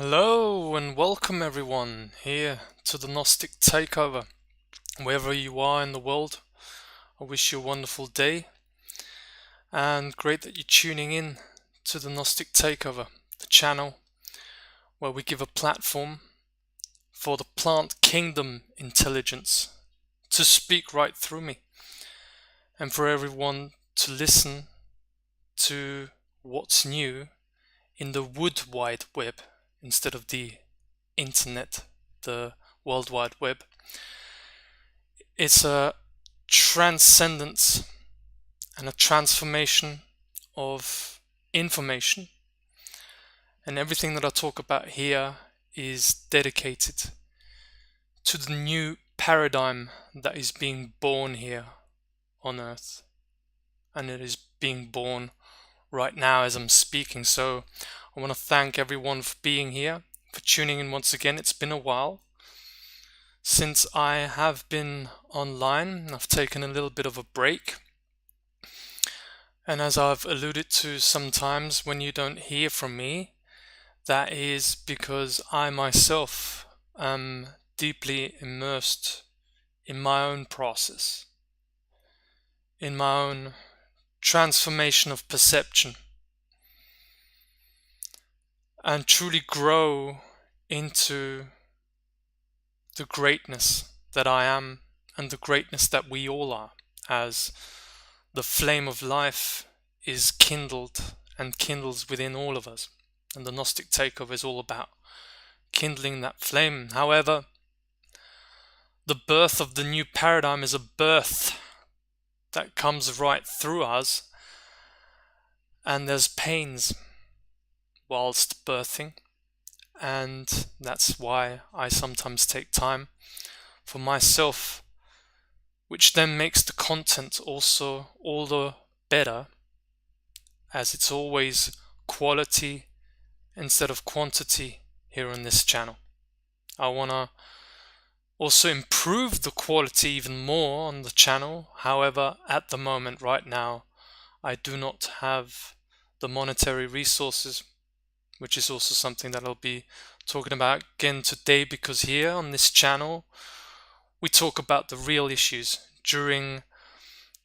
Hello and welcome everyone here to the Gnostic Takeover. Wherever you are in the world, I wish you a wonderful day and great that you're tuning in to the Gnostic Takeover, the channel where we give a platform for the plant kingdom intelligence to speak right through me and for everyone to listen to what's new in the wood wide web instead of the internet, the World Wide Web. It's a transcendence and a transformation of information, and everything that I talk about here is dedicated to the new paradigm that is being born here on Earth, and it is being born right now as I'm speaking. So I want to thank everyone for being here, for tuning in once again. It's been a while since I have been online. I've taken a little bit of a break, and as I've alluded to sometimes, when you don't hear from me, that is because I myself am deeply immersed in my own process, in my own transformation of perception, and truly grow into the greatness that I am and the greatness that we all are, as the flame of life is kindled and kindles within all of us. And the Gnostic Takeover is all about kindling that flame. However, the birth of the new paradigm is a birth that comes right through us, and there's pains whilst birthing, and that's why I sometimes take time for myself, which then makes the content also all the better, as it's always quality instead of quantity here on this channel. I want to also improve the quality even more on the channel. However, at the moment right now, I do not have the monetary resources, which is also something that I'll be talking about again today, because here on this channel we talk about the real issues during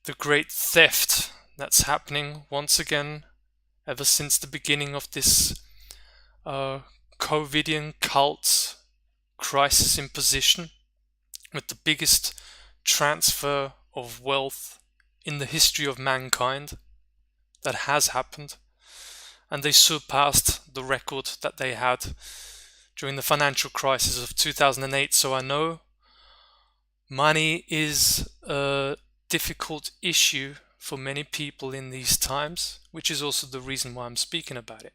the great theft that's happening once again ever since the beginning of this COVIDian cult crisis imposition, with the biggest transfer of wealth in the history of mankind that has happened, and they surpassed the record that they had during the financial crisis of 2008. So I know money is a difficult issue for many people in these times, which is also the reason why I'm speaking about it.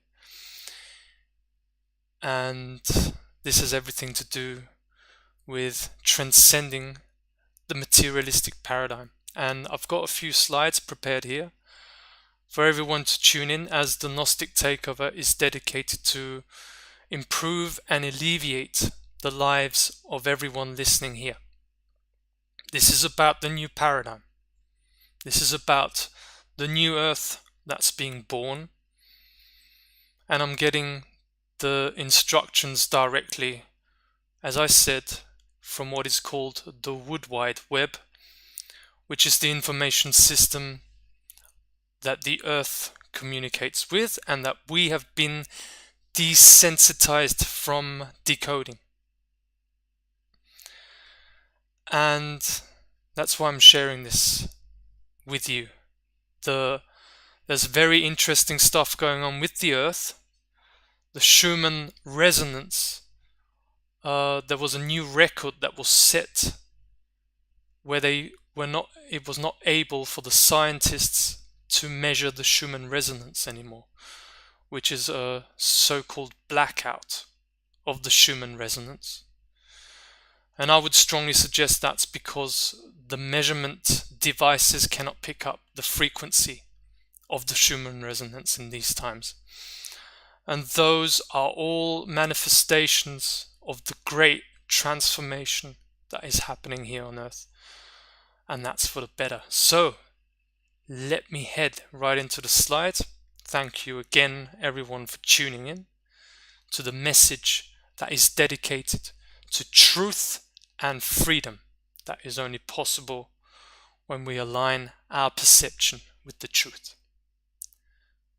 And this has everything to do with transcending the materialistic paradigm. And I've got a few slides prepared here for everyone to tune in, as the Gnostic Takeover is dedicated to improve and alleviate the lives of everyone listening here. This is about the new paradigm. This is about the new Earth that's being born. And I'm getting the instructions directly, as I said, from what is called the Wood Wide Web, which is the information system that the Earth communicates with and that we have been desensitized from decoding. And that's why I'm sharing this with you. There's very interesting stuff going on with the Earth. The Schumann resonance, there was a new record that was set where it was not able for the scientists to measure the Schumann resonance anymore, which is a so-called blackout of the Schumann resonance. And I would strongly suggest that's because the measurement devices cannot pick up the frequency of the Schumann resonance in these times. And those are all manifestations of the great transformation that is happening here on Earth. And that's for the better. So, let me head right into the slides. Thank you again, everyone, for tuning in. to the message that is dedicated to truth and freedom that is only possible when we align our perception with the truth.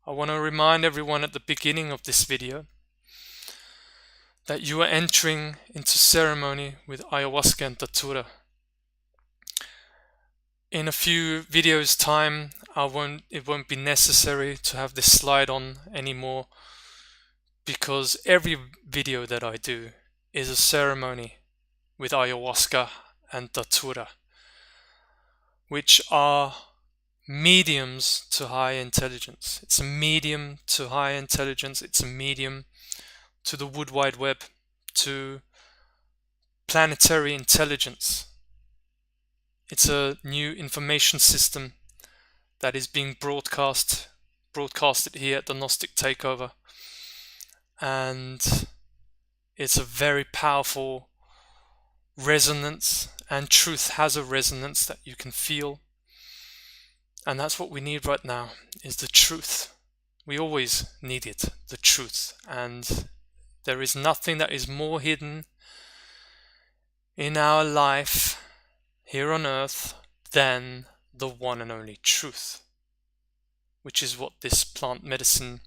I want to remind everyone at the beginning of this video that you are entering into ceremony with ayahuasca and datura. In a few videos time, it won't be necessary to have this slide on anymore, because every video that I do is a ceremony with ayahuasca and datura, which are mediums to high intelligence. It's a medium to high intelligence. It's a medium to the Wood Wide Web, to planetary intelligence. It's a new information system that is being broadcasted here at the Gnostic Takeover. And it's a very powerful resonance, and truth has a resonance that you can feel. And that's what we need right now, is the truth. We always needed the truth, and there is nothing that is more hidden in our life here on earth than the one and only truth, which is what this plant medicine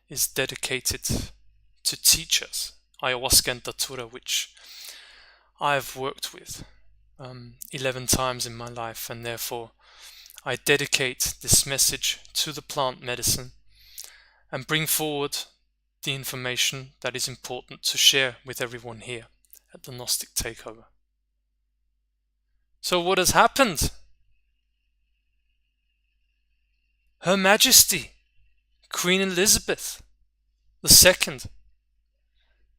is dedicated to teach us. Ayahuasca and datura, which I've worked with 11 times in my life, and therefore I dedicate this message to the plant medicine and bring forward the information that is important to share with everyone here at the Gnostic Takeover. So what has happened? Her Majesty, Queen Elizabeth II,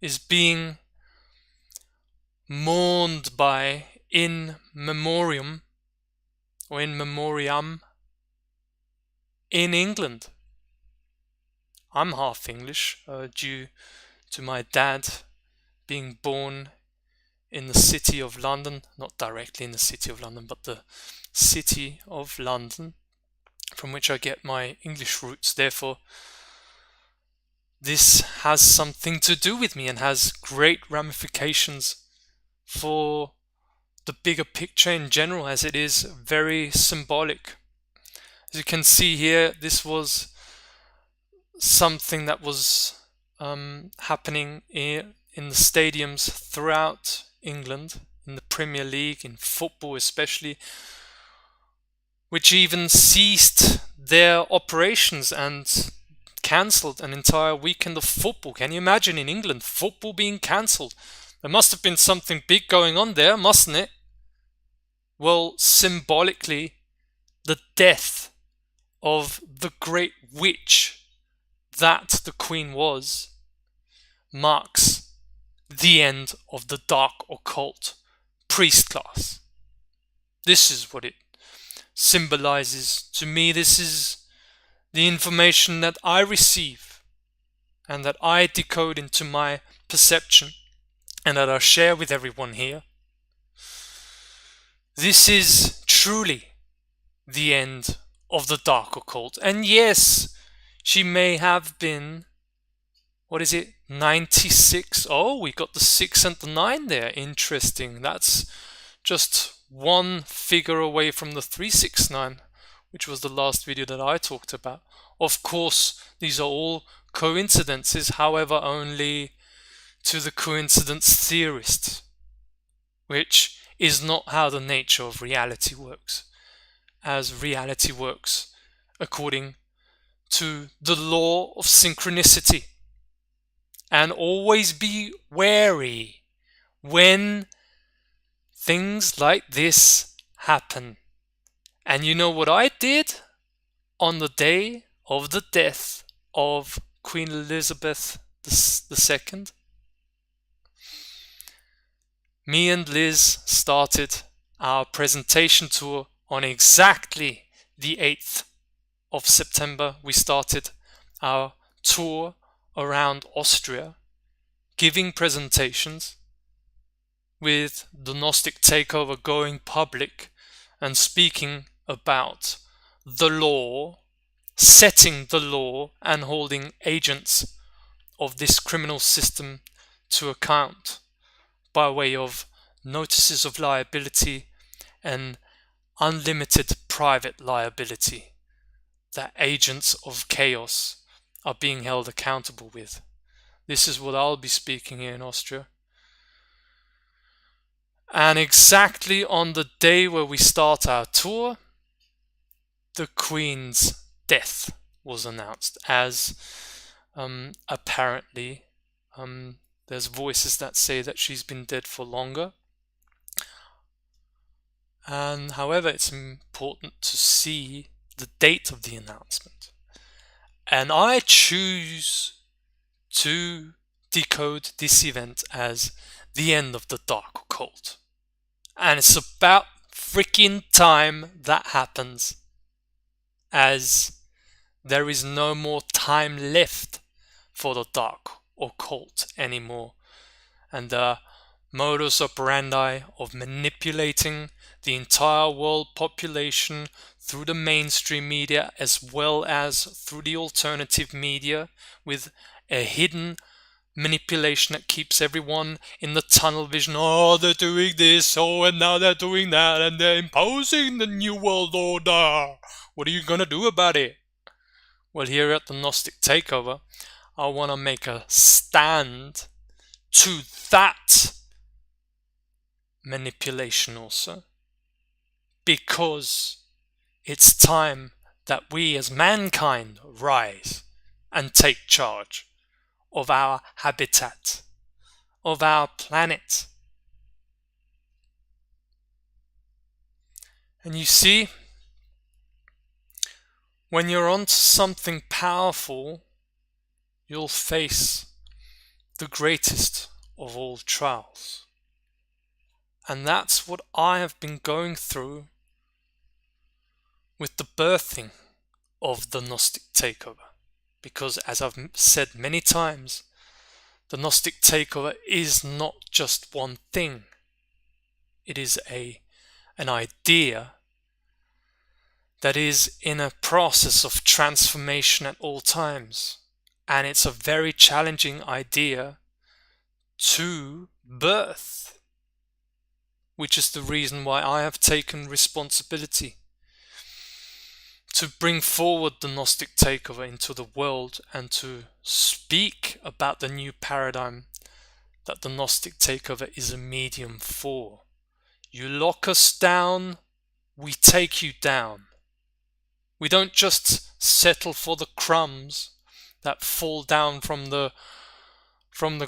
is being mourned by in memoriam or in memoriam in England. I'm half English due to my dad being born in the city of London, not directly in the city of London, but the city of London, from which I get my English roots. Therefore, this has something to do with me and has great ramifications for the bigger picture in general, as it is very symbolic. As you can see here, this was something that was happening in the stadiums throughout England, in the Premier League, in football especially, which even ceased their operations and cancelled an entire weekend of football. Can you imagine in England, football being cancelled? There must have been something big going on there, mustn't it? Well, symbolically, the death of the great witch that the Queen was marks the end of the dark occult priest class. This is what it symbolizes to me. This is the information that I receive and that I decode into my perception and that I share with everyone here. This is truly the end of the dark occult. And yes, she may have been, 96? Oh, we got the 6 and the 9 there. Interesting. That's just one figure away from the 369, which was the last video that I talked about. Of course, these are all coincidences, however, only to the coincidence theorist, which is not how the nature of reality works, as reality works according to the law of synchronicity. And always be wary when things like this happen. And you know what I did on the day of the death of Queen Elizabeth II? Me and Liz started our presentation tour on exactly the 8th of September. We started our tour around Austria, giving presentations, with the Gnostic Takeover going public and speaking about the law, setting the law, and holding agents of this criminal system to account by way of notices of liability and unlimited private liability that agents of chaos are being held accountable with. This is what I'll be speaking here in Austria. And exactly on the day where we start our tour, the Queen's death was announced, as apparently there's voices that say that she's been dead for longer. And however, it's important to see the date of the announcement. And I choose to decode this event as the end of the dark occult. And it's about freaking time that happens, as there is no more time left for the dark occult anymore. And the modus operandi of manipulating the entire world population through the mainstream media as well as through the alternative media, with a hidden manipulation that keeps everyone in the tunnel vision. Oh, they're doing this, oh, and now they're doing that, and they're imposing the new world order. What are you gonna do about it? Well, here at the Gnostic Takeover, I want to make a stand to that manipulation also, because it's time that we as mankind rise and take charge of our habitat, of our planet. And you see, when you're onto something powerful, you'll face the greatest of all trials. And that's what I have been going through with the birthing of the Gnostic Takeover. Because as I've said many times, the Gnostic Takeover is not just one thing. It is an idea that is in a process of transformation at all times. And it's a very challenging idea to birth, which is the reason why I have taken responsibility to bring forward the Gnostic Takeover into the world and to speak about the new paradigm that the Gnostic Takeover is a medium for. You lock us down, we take you down. We don't just settle for the crumbs that fall down from the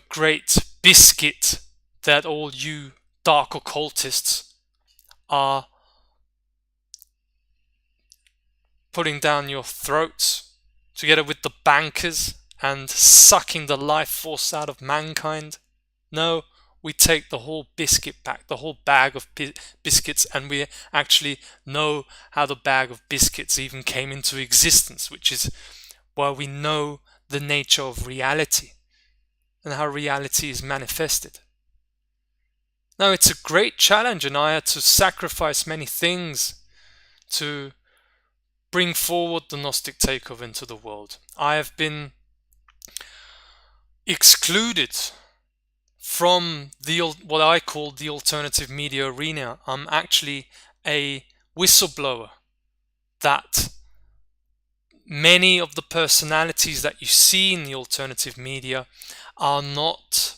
great biscuit that all you dark occultists are putting down your throats, together with the bankers, and sucking the life force out of mankind. No, we take the whole biscuit back, the whole bag of biscuits, and we actually know how the bag of biscuits even came into existence, which is why we know the nature of reality and how reality is manifested. Now, it's a great challenge, and I had to sacrifice many things to bring forward the Gnostic Takeover into the world. I have been excluded from what I call the alternative media arena. I'm actually a whistleblower that many of the personalities that you see in the alternative media are not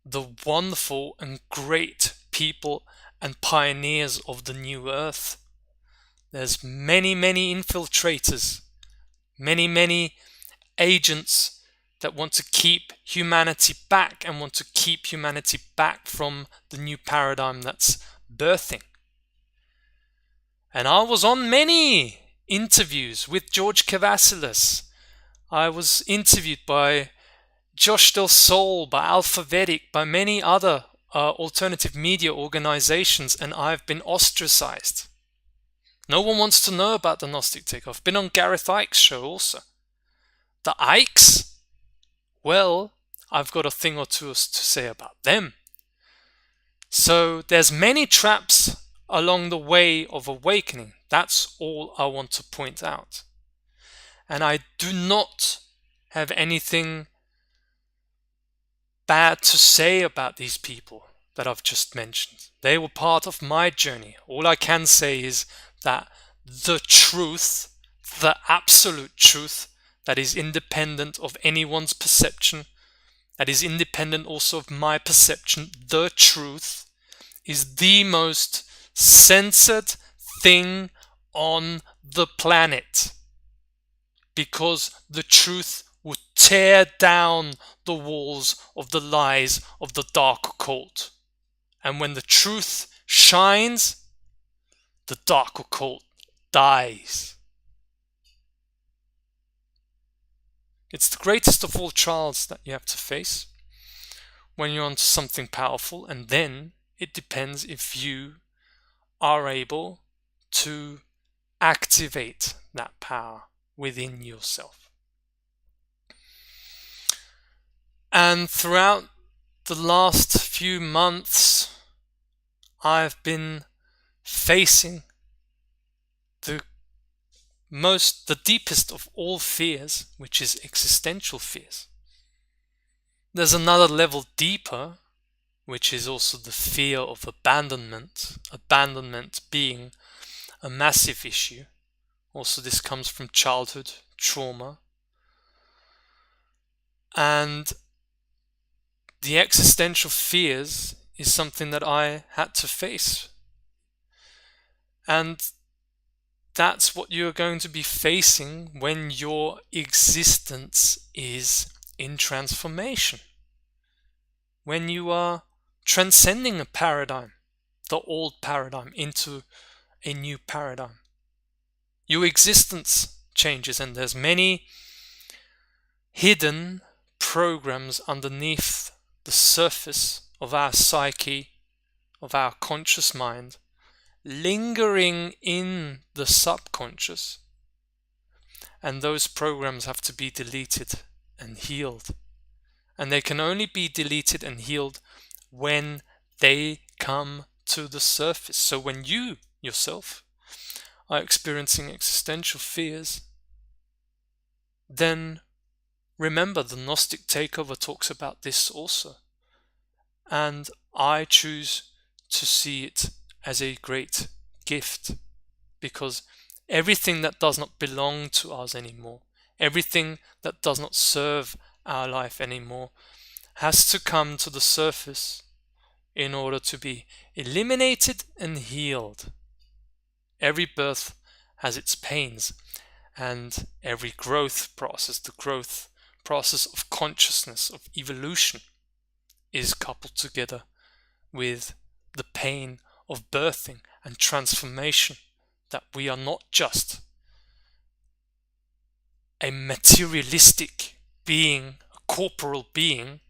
the wonderful and great people and pioneers of the new earth. There's many infiltrators, many agents that want to keep humanity back and want to keep humanity back from the new paradigm that's birthing. And I was on many interviews with George Kavasilis. I was interviewed by Josh Del Sol, by Alphabetic, by many other alternative media organizations, and I've been ostracized. No one wants to know about the Gnostic Takeover. I've been on Gareth Icke's show also. The Icks? Well, I've got a thing or two to say about them. So there's many traps along the way of awakening. That's all I want to point out. And I do not have anything bad to say about these people that I've just mentioned. They were part of my journey. All I can say is that the truth, the absolute truth, that is independent of anyone's perception, that is independent also of my perception, the truth is the most censored thing on the planet, because the truth would tear down the walls of the lies of the dark occult. And when the truth shines, the dark occult dies. It's the greatest of all trials that you have to face when you're onto something powerful, and then it depends if you are able to activate that power within yourself. And throughout the last few months, I've been facing the deepest of all fears, which is existential fears. There's another level deeper, which is also the fear of abandonment. Abandonment being a massive issue. Also, this comes from childhood trauma. And the existential fears is something that I had to face. And that's what you're going to be facing when your existence is in transformation. When you are transcending a paradigm, the old paradigm, into a new paradigm. Your existence changes, and there's many hidden programs underneath the surface of our psyche, of our conscious mind, lingering in the subconscious, and those programs have to be deleted and healed. And they can only be deleted and healed when they come to the surface. So when you yourself are experiencing existential fears, then remember, the Gnostic Takeover talks about this also. And I choose to see it as a great gift, because everything that does not belong to us anymore, everything that does not serve our life anymore, has to come to the surface in order to be eliminated and healed. Every birth has its pains, and every growth process, the growth process of consciousness, of evolution, is coupled together with the pain of birthing and transformation, that we are not just a materialistic being, a corporal being,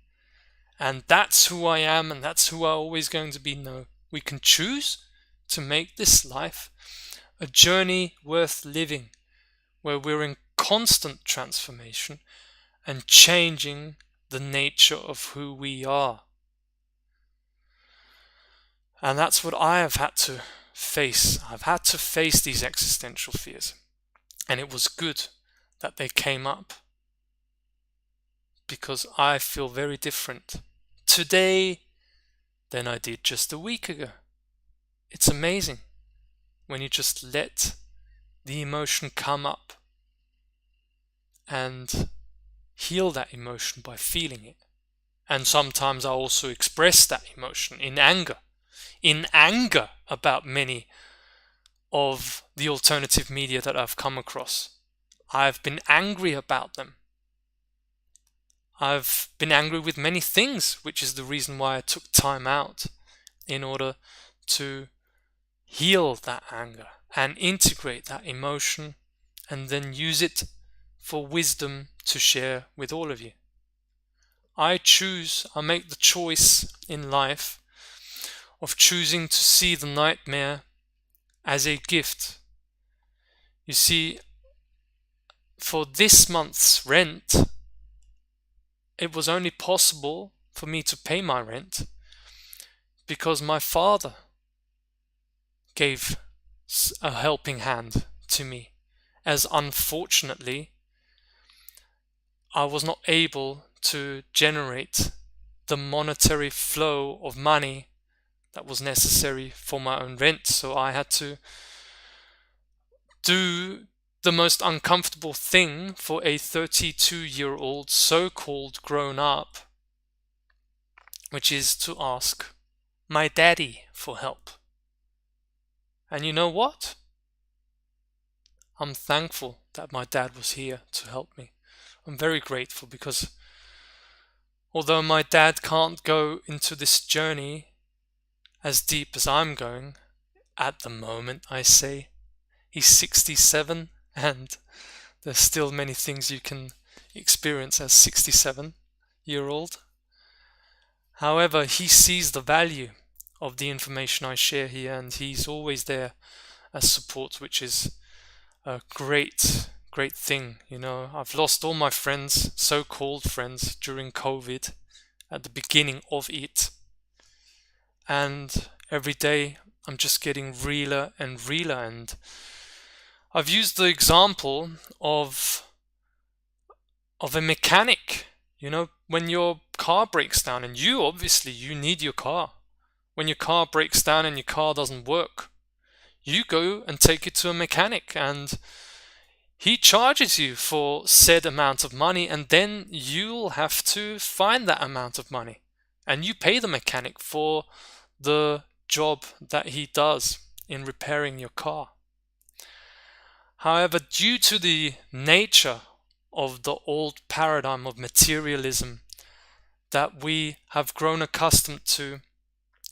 and that's who I am and that's who I'm always going to be. No, we can choose to make this life a journey worth living, where we're in constant transformation and changing the nature of who we are. And that's what I have had to face. I've had to face these existential fears. And it was good that they came up, because I feel very different today than I did just a week ago. It's amazing when you just let the emotion come up and heal that emotion by feeling it. And sometimes I also express that emotion in anger about many of the alternative media that I've come across. I've been angry about them. I've been angry with many things, which is the reason why I took time out in order to heal that anger and integrate that emotion, and then use it for wisdom to share with all of you. I make the choice in life of choosing to see the nightmare as a gift. You see, for this month's rent, it was only possible for me to pay my rent because my father gave a helping hand to me, as unfortunately I was not able to generate the monetary flow of money that was necessary for my own rent. So I had to do the most uncomfortable thing for a 32-year-old so-called grown up, which is to ask my daddy for help. And you know what? I'm thankful that my dad was here to help me. I'm very grateful, because although my dad can't go into this journey as deep as I'm going at the moment, I say, he's 67 and there's still many things you can experience as 67-year-old. However, he sees the value of the information I share here, and he's always there as support, which is a great thing. You know, I've lost all my friends, so-called friends, during COVID, at the beginning of it, and every day I'm just getting realer and realer. And I've used the example of a mechanic. You know, when your car breaks down, and you need your car. When your car breaks down and your car doesn't work, you go and take it to a mechanic, and he charges you for said amount of money, and then you'll have to find that amount of money, and you pay the mechanic for the job that he does in repairing your car. However, due to the nature of the old paradigm of materialism that we have grown accustomed to,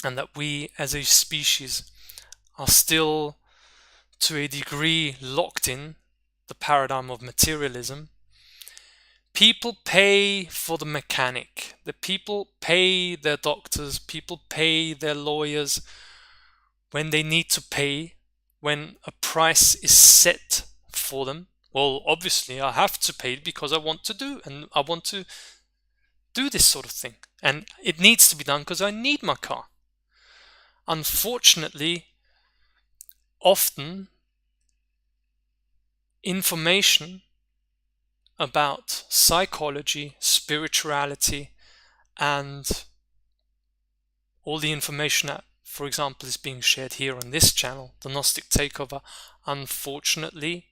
and that we as a species are still to a degree locked in, the paradigm of materialism, people pay for the mechanic. The people pay their doctors, people pay their lawyers when they need to pay, when a price is set for them. Well, obviously I have to pay it because I want to do this sort of thing, and it needs to be done because I need my car. Unfortunately, often information about psychology, spirituality, and all the information that, for example, is being shared here on this channel, the Gnostic Takeover, unfortunately,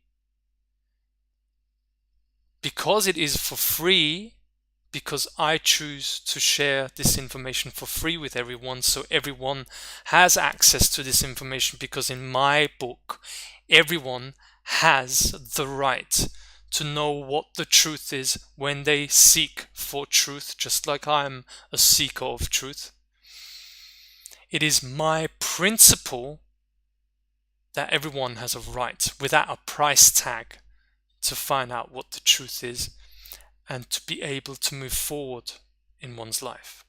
because it is for free, because I choose to share this information for free with everyone, so everyone has access to this information, because in my book, everyone has the right to know what the truth is when they seek for truth, just like I'm a seeker of truth. It is my principle that everyone has a right, without a price tag, to find out what the truth is and to be able to move forward in one's life.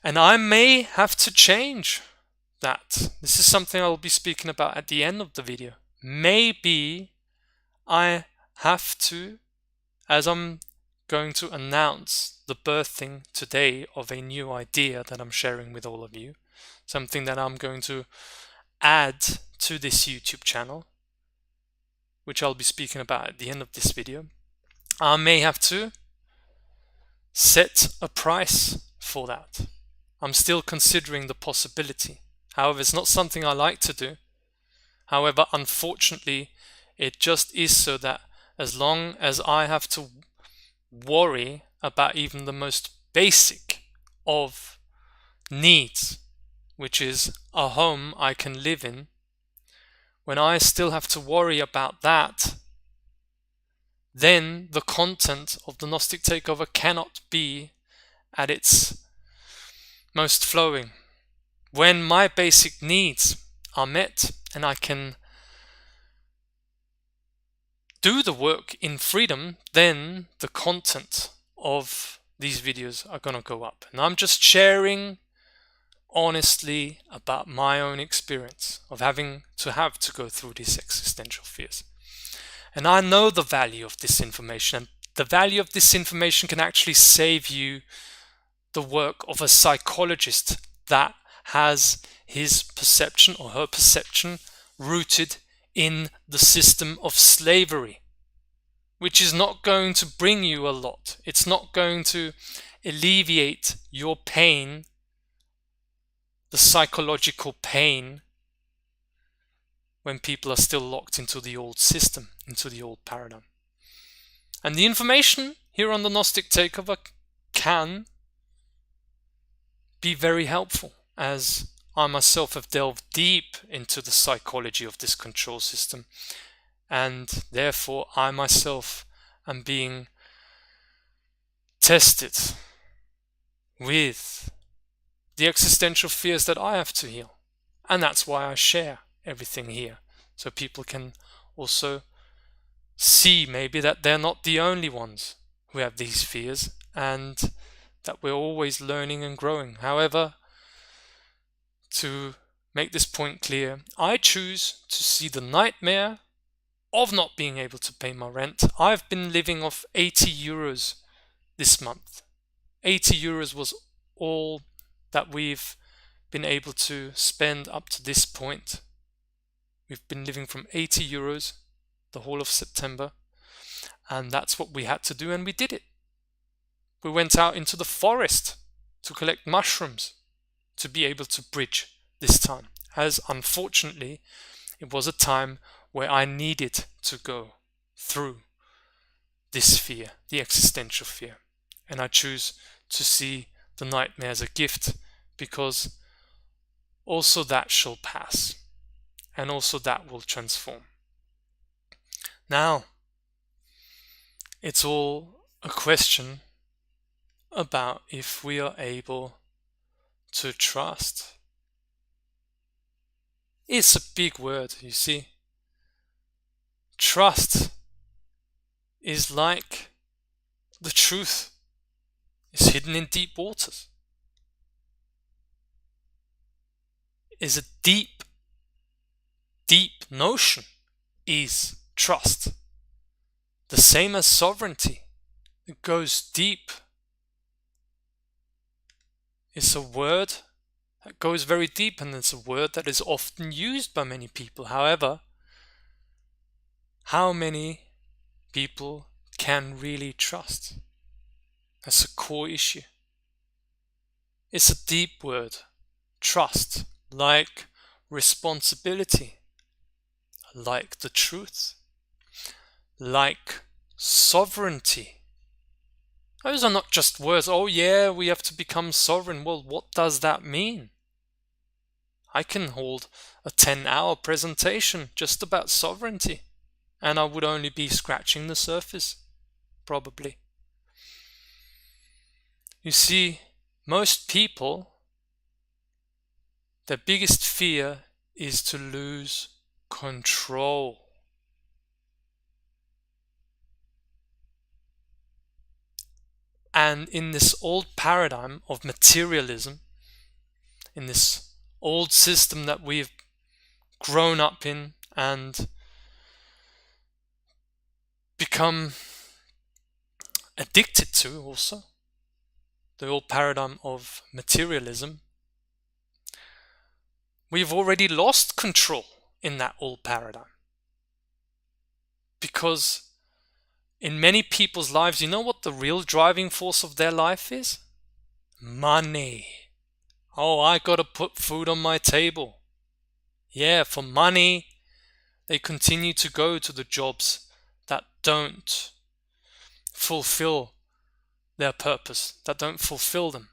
And I may have to change that. This is something I'll be speaking about at the end of the video. Maybe I have to, as I'm going to announce the birthing today of a new idea that I'm sharing with all of you, something that I'm going to add to this YouTube channel, which I'll be speaking about at the end of this video. I may have to set a price for that. I'm still considering the possibility. However, it's not something I like to do. However, unfortunately, it just is so that as long as I have to worry about even the most basic of needs, which is a home I can live in, when I still have to worry about that, then the content of the Gnostic Takeover cannot be at its most flowing. When my basic needs are met and I can do the work in freedom, then the content of these videos are going to go up. And I'm just sharing honestly about my own experience of having to go through these existential fears. And I know the value of this information, and the value of this information can actually save you the work of a psychologist that has his perception or her perception rooted in the system of slavery, which is not going to bring you a lot. It's not going to alleviate your pain, the psychological pain, when people are still locked into the old system, into the old paradigm. And the information here on the Gnostic Takeover can be very helpful, as I myself have delved deep into the psychology of this control system, and therefore I myself am being tested with the existential fears that I have to heal. And that's why I share everything here, so people can also see maybe that they're not the only ones who have these fears, and that we're always learning and growing. However, to make this point clear, I choose to see the nightmare of not being able to pay my rent. I've been living off 80 euros this month. 80 euros was all that we've been able to spend up to this point. We've been living from 80 euros the whole of September, and that's what we had to do, and we did it. We went out into the forest to collect mushrooms to be able to bridge this time, as unfortunately it was a time where I needed to go through this fear, the existential fear. And I choose to see the nightmare as a gift, because also that shall pass, and also that will transform. Now, it's all a question about if we are able to trust. It's a big word, you see. Trust is like the truth is hidden in deep waters. Is a deep, deep notion is trust. The same as sovereignty. It goes deep. It's a word that goes very deep, and it's a word that is often used by many people. However, how many people can really trust? That's a core issue. It's a deep word. Trust, like responsibility, like the truth, like sovereignty. Those are not just words. Oh yeah, we have to become sovereign. Well, what does that mean? I can hold a 10-hour presentation just about sovereignty, and I would only be scratching the surface, probably. You see, most people, their biggest fear is to lose control. And in this old paradigm of materialism, in this old system that we've grown up in and become addicted to also, the old paradigm of materialism, we've already lost control in that old paradigm. Because in many people's lives, you know what the real driving force of their life is? Money. Oh, I gotta put food on my table. Yeah, for money, they continue to go to the jobs that don't fulfill their purpose, that don't fulfill them.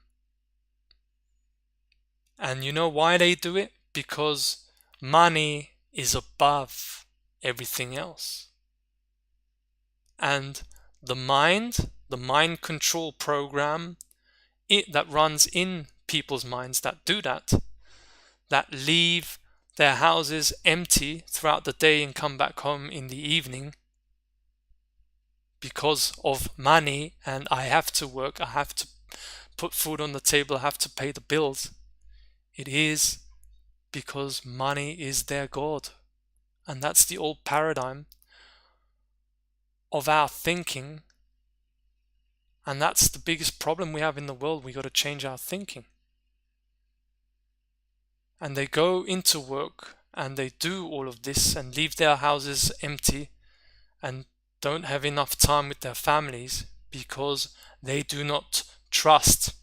And you know why they do it? Because money is above everything else. And the mind control program that runs in people's minds that do that leave their houses empty throughout the day and come back home in the evening because of money, and I have to work, I have to put food on the table, I have to pay the bills. It is because money is their God. And that's the old paradigm of our thinking, and that's the biggest problem we have in the world. We got to change our thinking. And they go into work and they do all of this and leave their houses empty and don't have enough time with their families because they do not trust.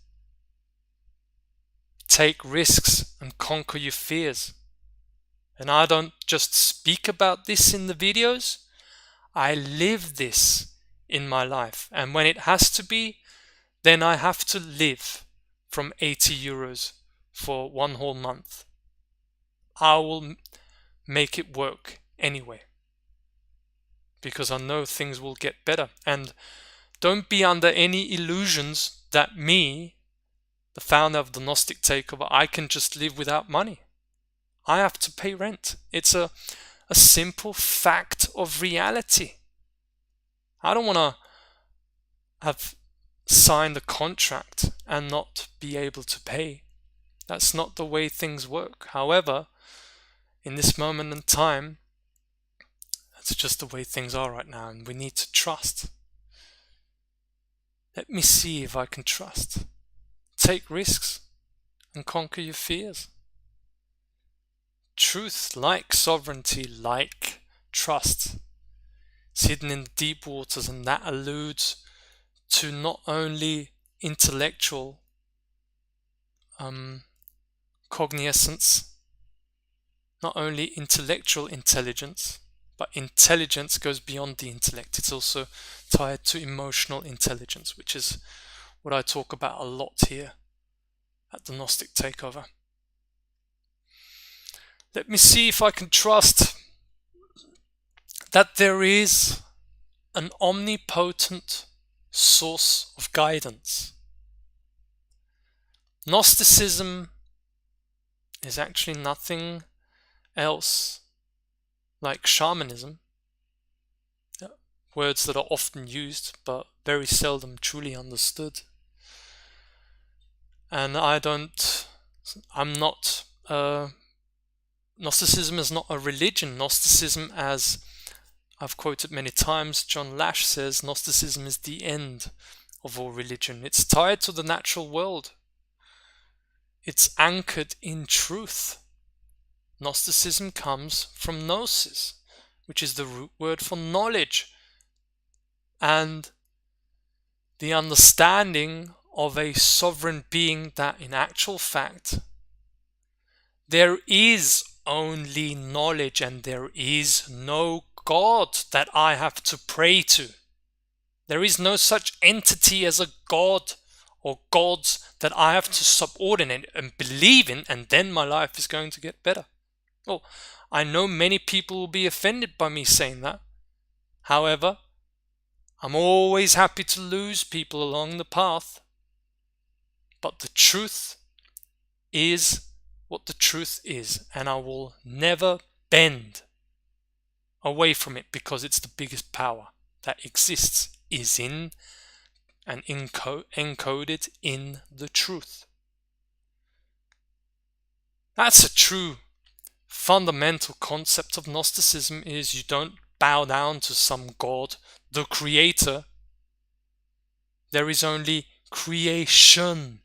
Take risks and conquer your fears. And I don't just speak about this in the videos, I live this in my life. And when it has to be, then I have to live from 80 euros for one whole month. I will make it work anyway, because I know things will get better. And don't be under any illusions that me, the founder of the Gnostic Takeover, I can just live without money. I have to pay rent. It's a simple fact of reality. I don't want to have signed a contract and not be able to pay. That's not the way things work. However, in this moment in time, that's just the way things are right now, and we need to trust. Let me see if I can trust. Take risks and conquer your fears. Truth, like sovereignty, like trust, is hidden in the deep waters, and that alludes to not only intellectual cognizance, not only intellectual intelligence, but intelligence goes beyond the intellect. It's also tied to emotional intelligence, which is what I talk about a lot here at the Gnostic Takeover. Let me see if I can trust that there is an omnipotent source of guidance. Gnosticism is actually nothing else like shamanism, words that are often used but very seldom truly understood. And Gnosticism is not a religion. Gnosticism, as I've quoted many times, John Lash says, Gnosticism is the end of all religion. It's tied to the natural world. It's anchored in truth. Gnosticism comes from gnosis, which is the root word for knowledge, and the understanding of a sovereign being that in actual fact there is only knowledge and there is no God that I have to pray to. There is no such entity as a God or gods that I have to subordinate and believe in, and then my life is going to get better. Well, I know many people will be offended by me saying that. However, I'm always happy to lose people along the path. But the truth is what the truth is, and I will never bend away from it, because it's the biggest power that exists, is in and encoded in the truth. That's a true fundamental concept of Gnosticism, is you don't bow down to some God, the creator. There is only creation.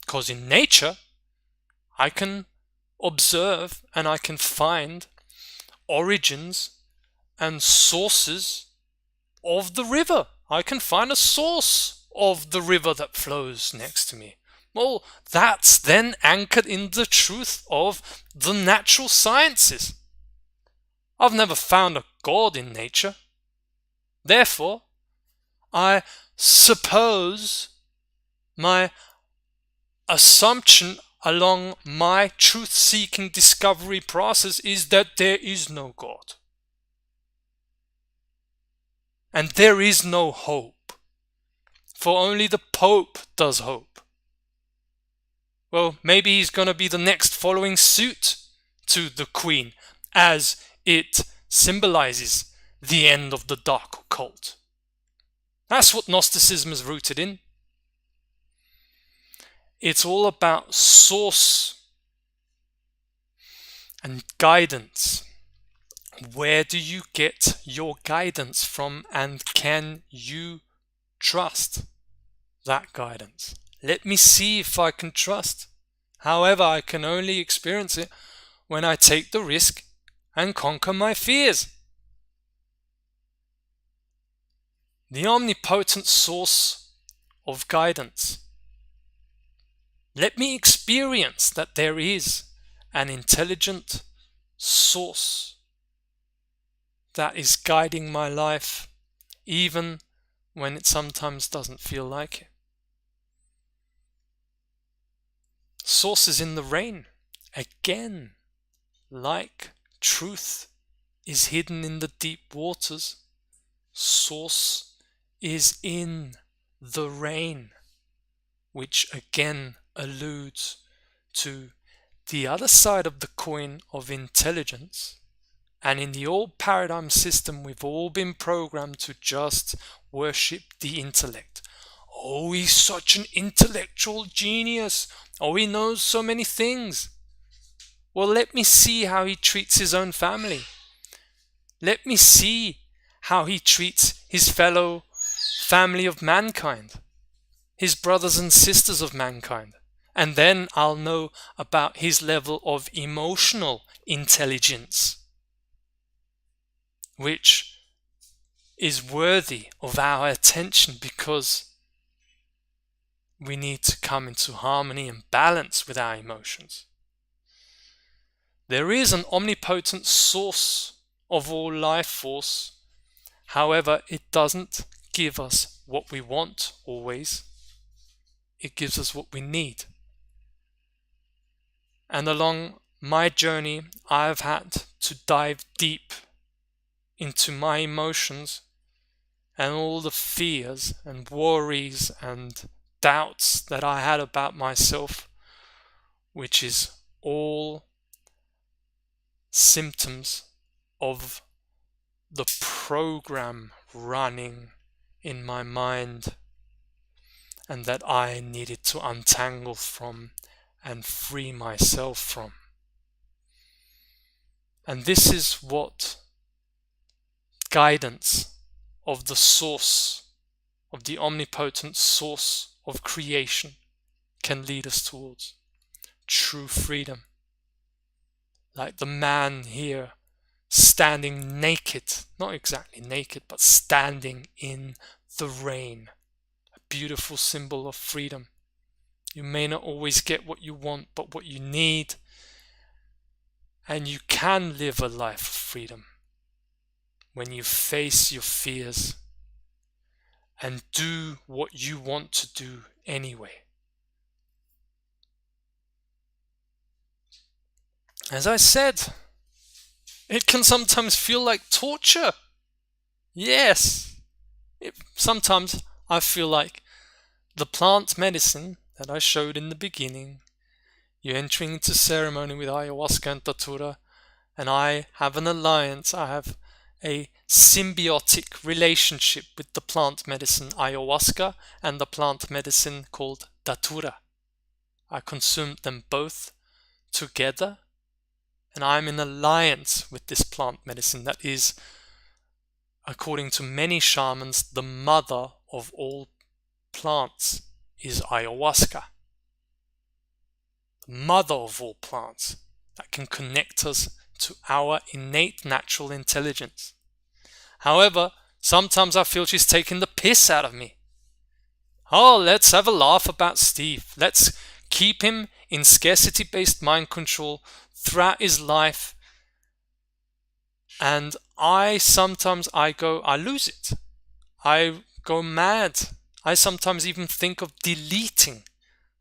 Because in nature, I can observe and I can find origins and sources of the river. I can find a source of the river that flows next to me. Well, that's then anchored in the truth of the natural sciences. I've never found a God in nature. Therefore, I suppose my assumption along my truth-seeking discovery process is that there is no God. And there is no hope. For only the Pope does hope. Well, maybe he's going to be the next following suit to the Queen, as it symbolizes the end of the dark occult. That's what Gnosticism is rooted in. It's all about source and guidance. Where do you get your guidance from, and can you trust that guidance? Let me see if I can trust. However, I can only experience it when I take the risk and conquer my fears. The omnipotent source of guidance. Let me experience that there is an intelligent source that is guiding my life, even when it sometimes doesn't feel like it. Source is in the rain. Again, like truth is hidden in the deep waters, source is in the rain, which again alludes to the other side of the coin of intelligence. And in the old paradigm system, we've all been programmed to just worship the intellect. Oh, he's such an intellectual genius. Oh, he knows so many things. Well, let me see how he treats his own family. Let me see how he treats his fellow family of mankind, his brothers and sisters of mankind. And then I'll know about his level of emotional intelligence, which is worthy of our attention, because we need to come into harmony and balance with our emotions. There is an omnipotent source of all life force. However, it doesn't give us what we want always. It gives us what we need. And along my journey, I've had to dive deep into my emotions and all the fears and worries and doubts that I had about myself, which is all symptoms of the program running in my mind, and that I needed to untangle from and free myself from. And this is what guidance of the source, of the omnipotent source of creation, can lead us towards. True freedom. Like the man here standing naked, not exactly naked, but standing in the rain. A beautiful symbol of freedom. You may not always get what you want, but what you need, and you can live a life of freedom when you face your fears and do what you want to do anyway. As I said, it can sometimes feel like torture. Yes, sometimes I feel like the plant medicine that I showed in the beginning, you're entering into ceremony with ayahuasca and datura, and I have an alliance, I have a symbiotic relationship with the plant medicine ayahuasca and the plant medicine called datura. I consumed them both together, and I'm in alliance with this plant medicine that is, according to many shamans, the mother of all plants is ayahuasca. The mother of all plants that can connect us to our innate natural intelligence. However, sometimes I feel she's taking the piss out of me. Oh, let's have a laugh about Steve. Let's keep him in scarcity-based mind control throughout his life. And I lose it. I go mad. I sometimes even think of deleting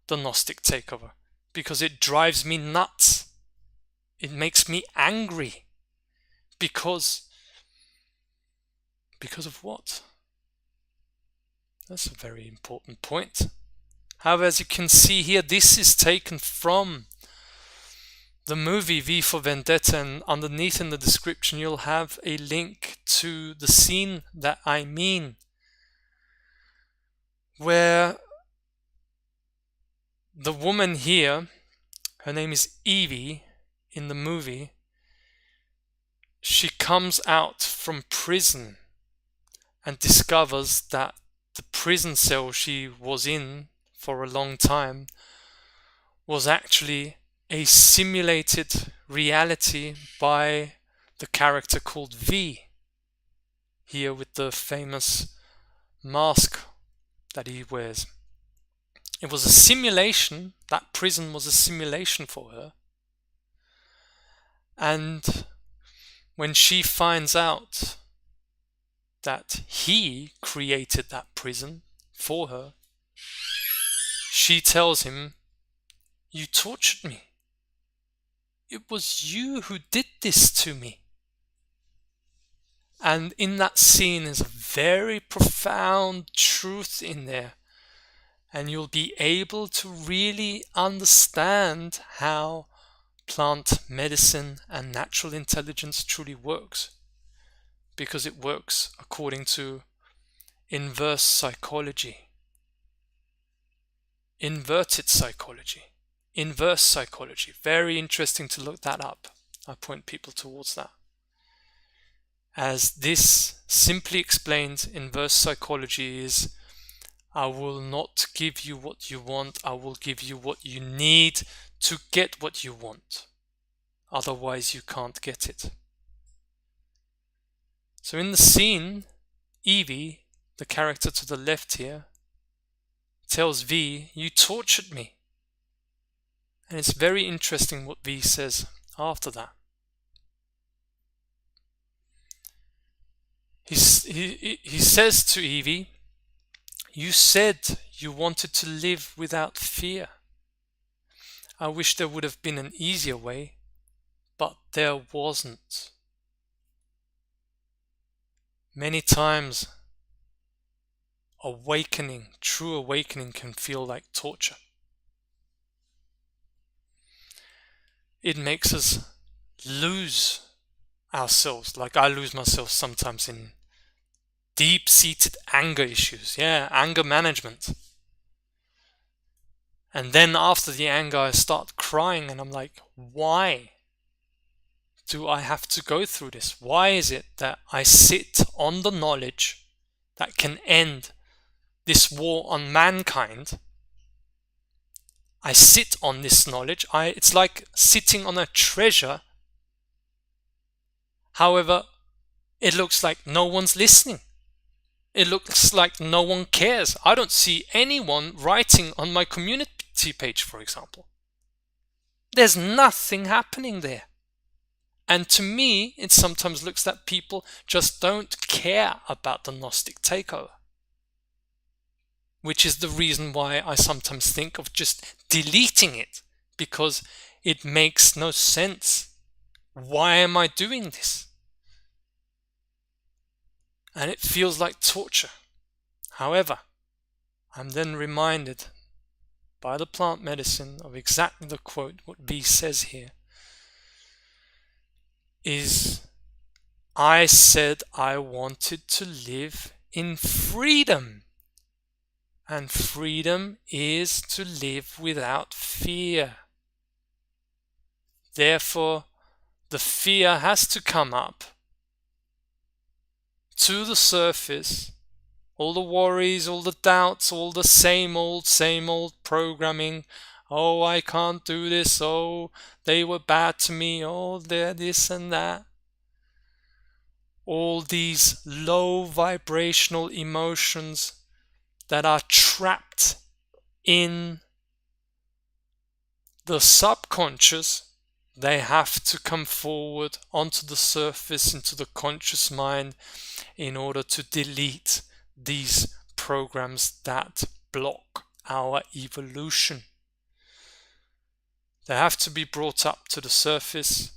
the Gnostic Takeover because it drives me nuts. It makes me angry. Because of what? That's a very important point. However, as you can see here, this is taken from the movie V for Vendetta, and underneath in the description you'll have a link to the scene that I mean, where the woman here, her name is Evie in the movie, she comes out from prison and discovers that the prison cell she was in for a long time was actually a simulated reality by the character called V, here with the famous mask that he wears. It was a simulation. That prison was a simulation for her. And when she finds out that he created that prison for her, she tells him, "You tortured me. It was you who did this to me." And in that scene is a very profound truth in there. And you'll be able to really understand how plant medicine and natural intelligence truly works. Because it works according to inverse psychology, inverted psychology, inverse psychology. Very interesting to look that up. I point people towards that. As this simply explains, inverse psychology is, I will not give you what you want, I will give you what you need to get what you want. Otherwise you can't get it. So in the scene, Evie, the character to the left here, tells V, "You tortured me." And it's very interesting what V says after that. He says to Evie, "You said you wanted to live without fear. I wish there would have been an easier way, but there wasn't." Many times, awakening, true awakening, can feel like torture. It makes us lose ourselves, like I lose myself sometimes in deep-seated anger issues. Anger management. And then after the anger I start crying and I'm like, why do I have to go through this? Why is it that I sit on the knowledge that can end this war on mankind? I sit on this knowledge. It's like sitting on a treasure. However, it looks like no one's listening. It looks like no one cares. I don't see anyone writing on my community page, for example. There's nothing happening there. And to me, it sometimes looks that people just don't care about the Gnostic Takeover. Which is the reason why I sometimes think of just deleting it, because it makes no sense. Why am I doing this? And it feels like torture. However, I'm then reminded by the plant medicine of exactly the quote, what B says here, is, I said I wanted to live in freedom. And freedom is to live without fear. Therefore, the fear has to come up to the surface. All the worries, all the doubts, all the same old programming. Oh, I can't do this. Oh, they were bad to me. Oh, they're this and that. All these low vibrational emotions that are trapped in the subconscious, they have to come forward onto the surface, into the conscious mind, in order to delete these programs that block our evolution. They have to be brought up to the surface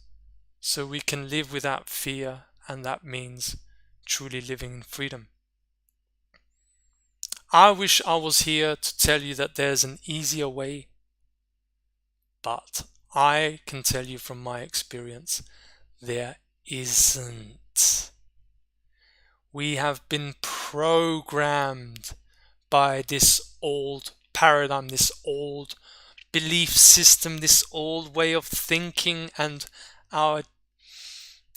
so we can live without fear, and that means truly living in freedom. I wish I was here to tell you that there's an easier way, but I can tell you from my experience, there isn't. We have been programmed by this old paradigm, this old belief system, this old way of thinking, and our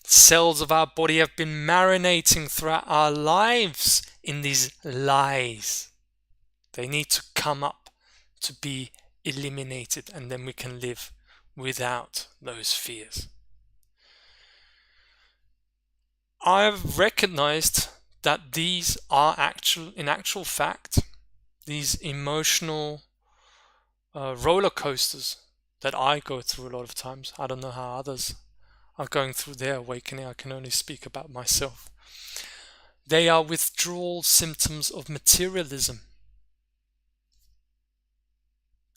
cells of our body have been marinating throughout our lives in these lies. They need to come up to be eliminated, and then we can live without those fears. I've recognized that these are in actual fact, these emotional roller coasters that I go through a lot of times. I don't know how others are going through their awakening. I can only speak about myself. They are withdrawal symptoms of materialism.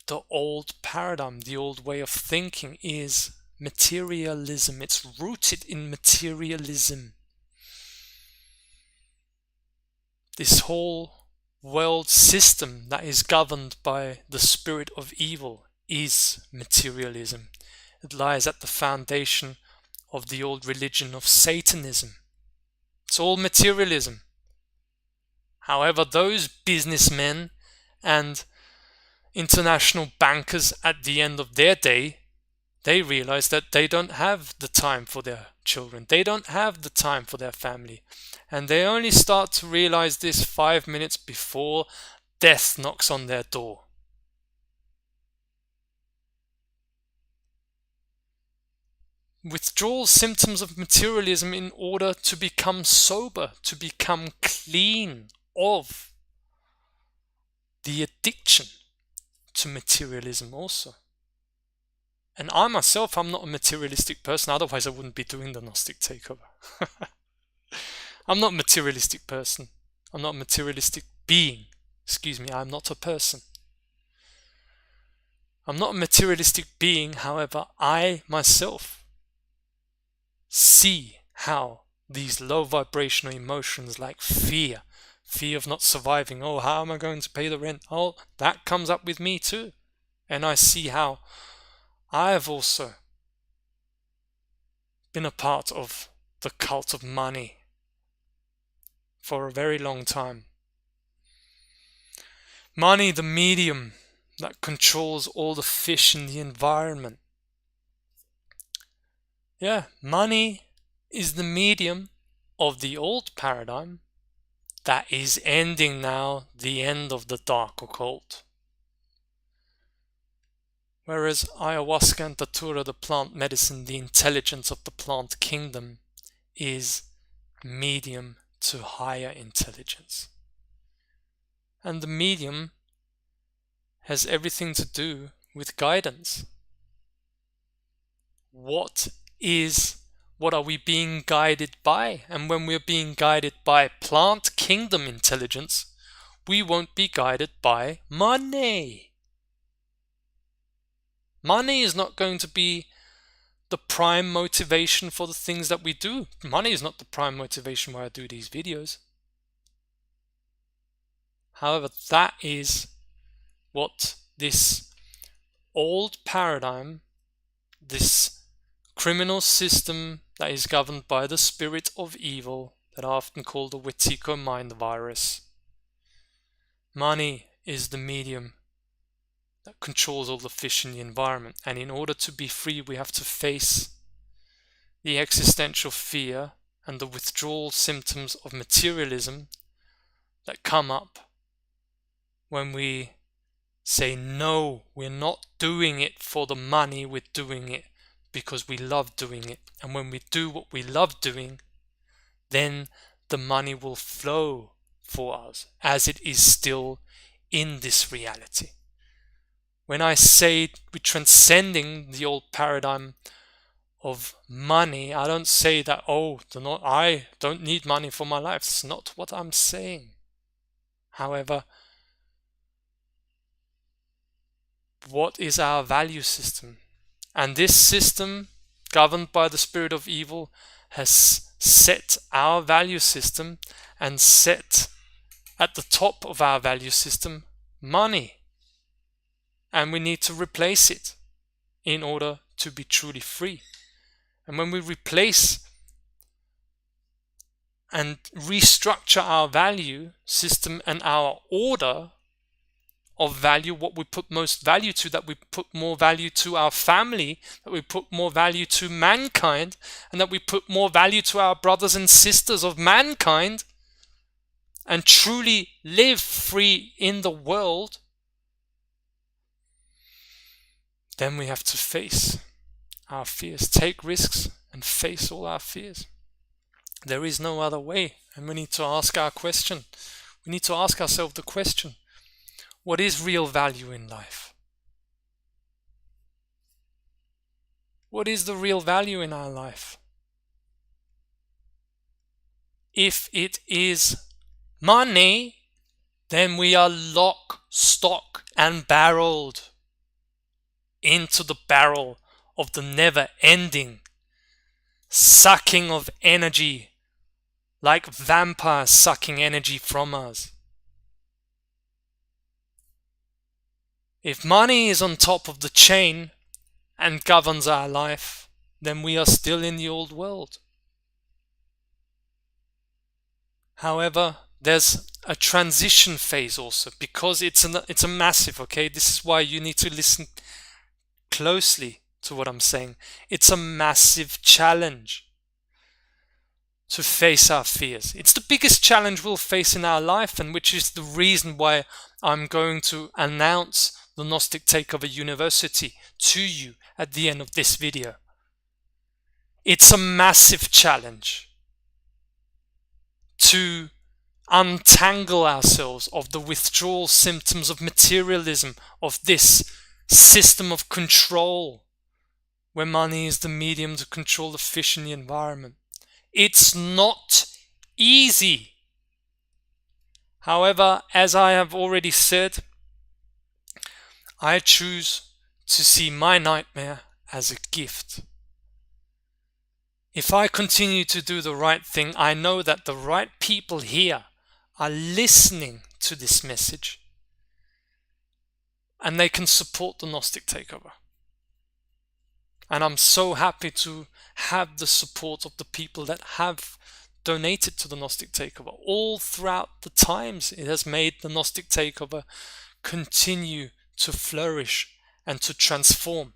The old paradigm, the old way of thinking is materialism. It's rooted in materialism. This whole world system that is governed by the spirit of evil is materialism. It lies at the foundation of the old religion of Satanism. It's all materialism. However, those businessmen and international bankers at the end of their day, they realize that they don't have the time for their children. They don't have the time for their family. And they only start to realize this 5 minutes before death knocks on their door. Withdrawal symptoms of materialism in order to become sober, to become clean of the addiction to materialism also. And I myself, I'm not a materialistic person, otherwise I wouldn't be doing the Gnostic Takeover. I'm not a materialistic person. I'm not a materialistic being. Excuse me, I'm not a person. I'm not a materialistic being, however, I myself see how these low vibrational emotions like fear of not surviving, oh, how am I going to pay the rent? Oh, that comes up with me too. And I see how I have also been a part of the cult of money for a very long time. Money, the medium that controls all the fish in the environment. Yeah, money is the medium of the old paradigm that is ending now, the end of the dark occult. Whereas ayahuasca and datura, the plant medicine, the intelligence of the plant kingdom, is medium to higher intelligence. And the medium has everything to do with guidance. What are we being guided by? And when we're being guided by plant kingdom intelligence, we won't be guided by money. Money is not going to be the prime motivation for the things that we do. Money is not the prime motivation why I do these videos. However, that is what this old paradigm, this criminal system that is governed by the spirit of evil, that I often call the Wetiko mind virus. Money is the medium that controls all the fish in the environment. And in order to be free, we have to face the existential fear and the withdrawal symptoms of materialism that come up when we say, no, we're not doing it for the money, we're doing it because we love doing it. And when we do what we love doing, then the money will flow for us, as it is still in this reality. When I say we're transcending the old paradigm of money, I don't say that, I don't need money for my life. It's not what I'm saying. However, what is our value system? And this system, governed by the spirit of evil, has set our value system and set at the top of our value system money. And we need to replace it in order to be truly free. And when we replace and restructure our value system and our order of value, what we put most value to, that we put more value to our family, that we put more value to mankind, and that we put more value to our brothers and sisters of mankind, and truly live free in the world, then we have to face our fears, take risks, and face all our fears. There is no other way, and we need to ask our question. We need to ask ourselves the question, what is real value in life? What is the real value in our life? If it is money, then we are lock, stock, and barreled into the barrel of the never-ending sucking of energy, like vampires sucking energy from us. If money is on top of the chain and governs our life, then we are still in the old world. However, there's a transition phase also, because it's a massive, okay? This is why you need to listen closely to what I'm saying. It's a massive challenge to face our fears. It's the biggest challenge we'll face in our life, and which is the reason why I'm going to announce the Gnostic Takeover University to you at the end of this video. It's a massive challenge to untangle ourselves of the withdrawal symptoms of materialism, of this system of control, where money is the medium to control the fish in the environment. It's not easy. However, as I have already said, I choose to see my nightmare as a gift. If I continue to do the right thing, I know that the right people here are listening to this message, and they can support the Gnostic Takeover. And I'm so happy to have the support of the people that have donated to the Gnostic Takeover. All throughout the times, it has made the Gnostic Takeover continue to flourish and to transform.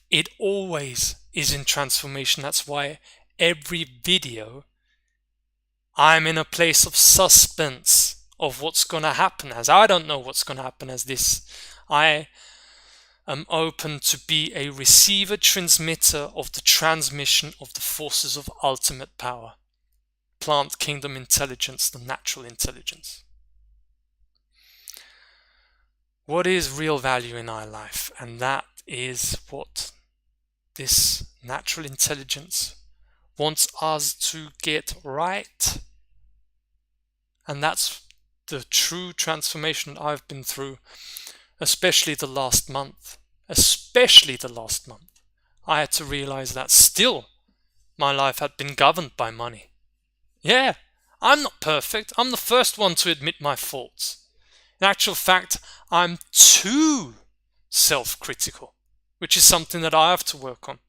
It always is in transformation. That's why every video I'm in a place of suspense of what's going to happen, as I don't know what's going to happen as this. I am open to be a receiver, transmitter of the transmission of the forces of ultimate power, plant kingdom intelligence, the natural intelligence. What is real value in our life? And that is what this natural intelligence wants us to get right. And that's the true transformation I've been through, especially the last month. I had to realize that still my life had been governed by money. Yeah, I'm not perfect. I'm the first one to admit my faults. In actual fact, I'm too self-critical, which is something that I have to work on.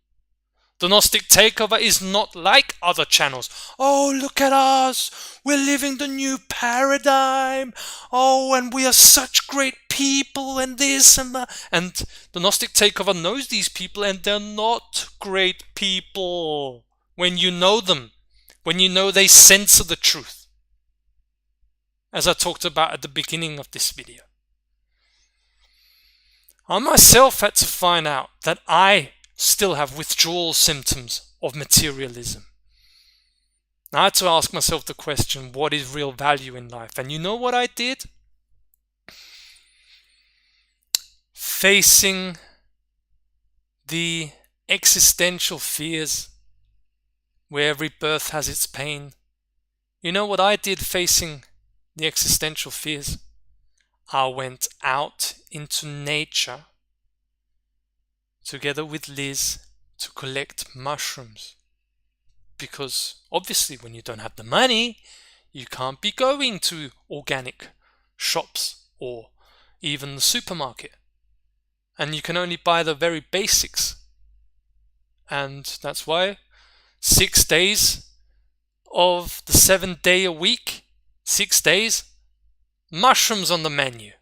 The Gnostic Takeover is not like other channels. Oh, look at us. We're living the new paradigm. Oh, and we are such great people and this and that. And the Gnostic Takeover knows these people, and they're not great people. When you know them, when you know they censor the truth. As I talked about at the beginning of this video. I myself had to find out that I still have withdrawal symptoms of materialism. I had to ask myself the question, what is real value in life? And you know what I did? Facing the existential fears where every birth has its pain. You know what I did facing the existential fears? I went out into nature together with Liz to collect mushrooms, because obviously when you don't have the money you can't be going to organic shops or even the supermarket, and you can only buy the very basics. And that's why 6 days of the 7 day a week, 6 days, mushrooms on the menu.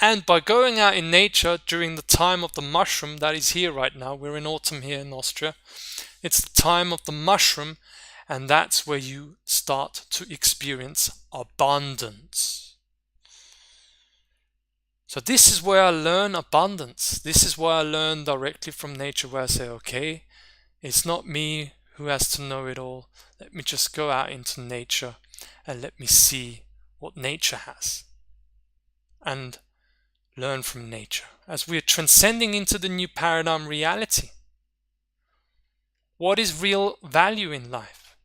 And by going out in nature during the time of the mushroom that is here right now, we're in autumn here in Austria, it's the time of the mushroom, and that's where you start to experience abundance. So this is where I learn abundance. This is where I learn directly from nature, where I say, okay, it's not me who has to know it all. Let me just go out into nature and let me see what nature has. And learn from nature, as we are transcending into the new paradigm reality. What is real value in life?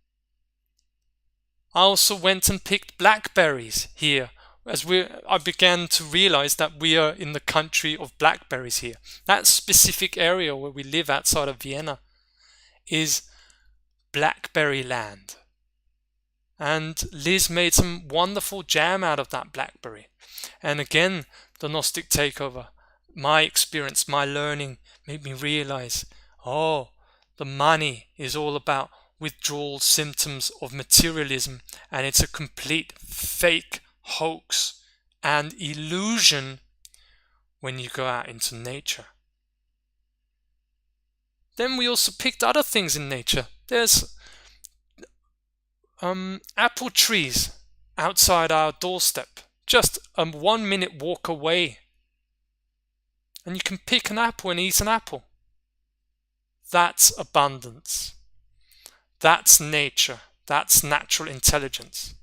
I also went and picked blackberries here, as I began to realize that we are in the country of blackberries here. That specific area where we live outside of Vienna is blackberry land. And Liz made some wonderful jam out of that blackberry. And again, the Gnostic Takeover, my experience, my learning made me realize, oh, the money is all about withdrawal symptoms of materialism, and it's a complete fake hoax and illusion when you go out into nature. Then we also picked other things in nature. There's apple trees outside our doorstep, just a 1 minute walk away, and you can pick an apple and eat an apple. That's abundance. That's nature. That's natural intelligence.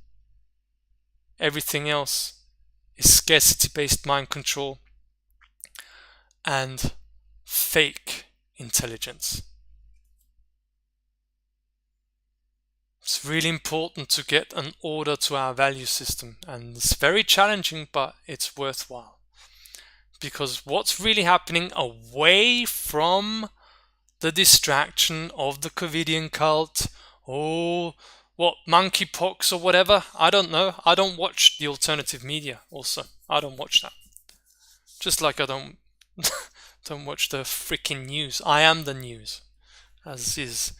Everything else is scarcity-based mind control and fake intelligence. It's really important to get an order to our value system, and it's very challenging, but it's worthwhile. Because what's really happening away from the distraction of the Covidian cult, or what, monkeypox or whatever, I don't know. I don't watch the alternative media also. I don't watch that. Just like I don't watch the freaking news. I am the news, as is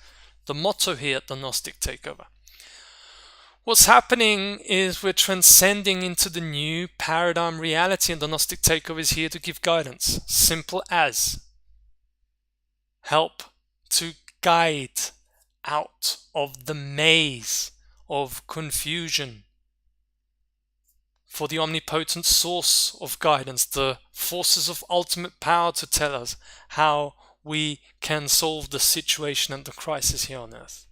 the motto here at the Gnostic Takeover. What's happening is we're transcending into the new paradigm reality, and the Gnostic Takeover is here to give guidance. Simple as help to guide out of the maze of confusion for the omnipotent source of guidance, the forces of ultimate power, to tell us how we can solve the situation and the crisis here on earth.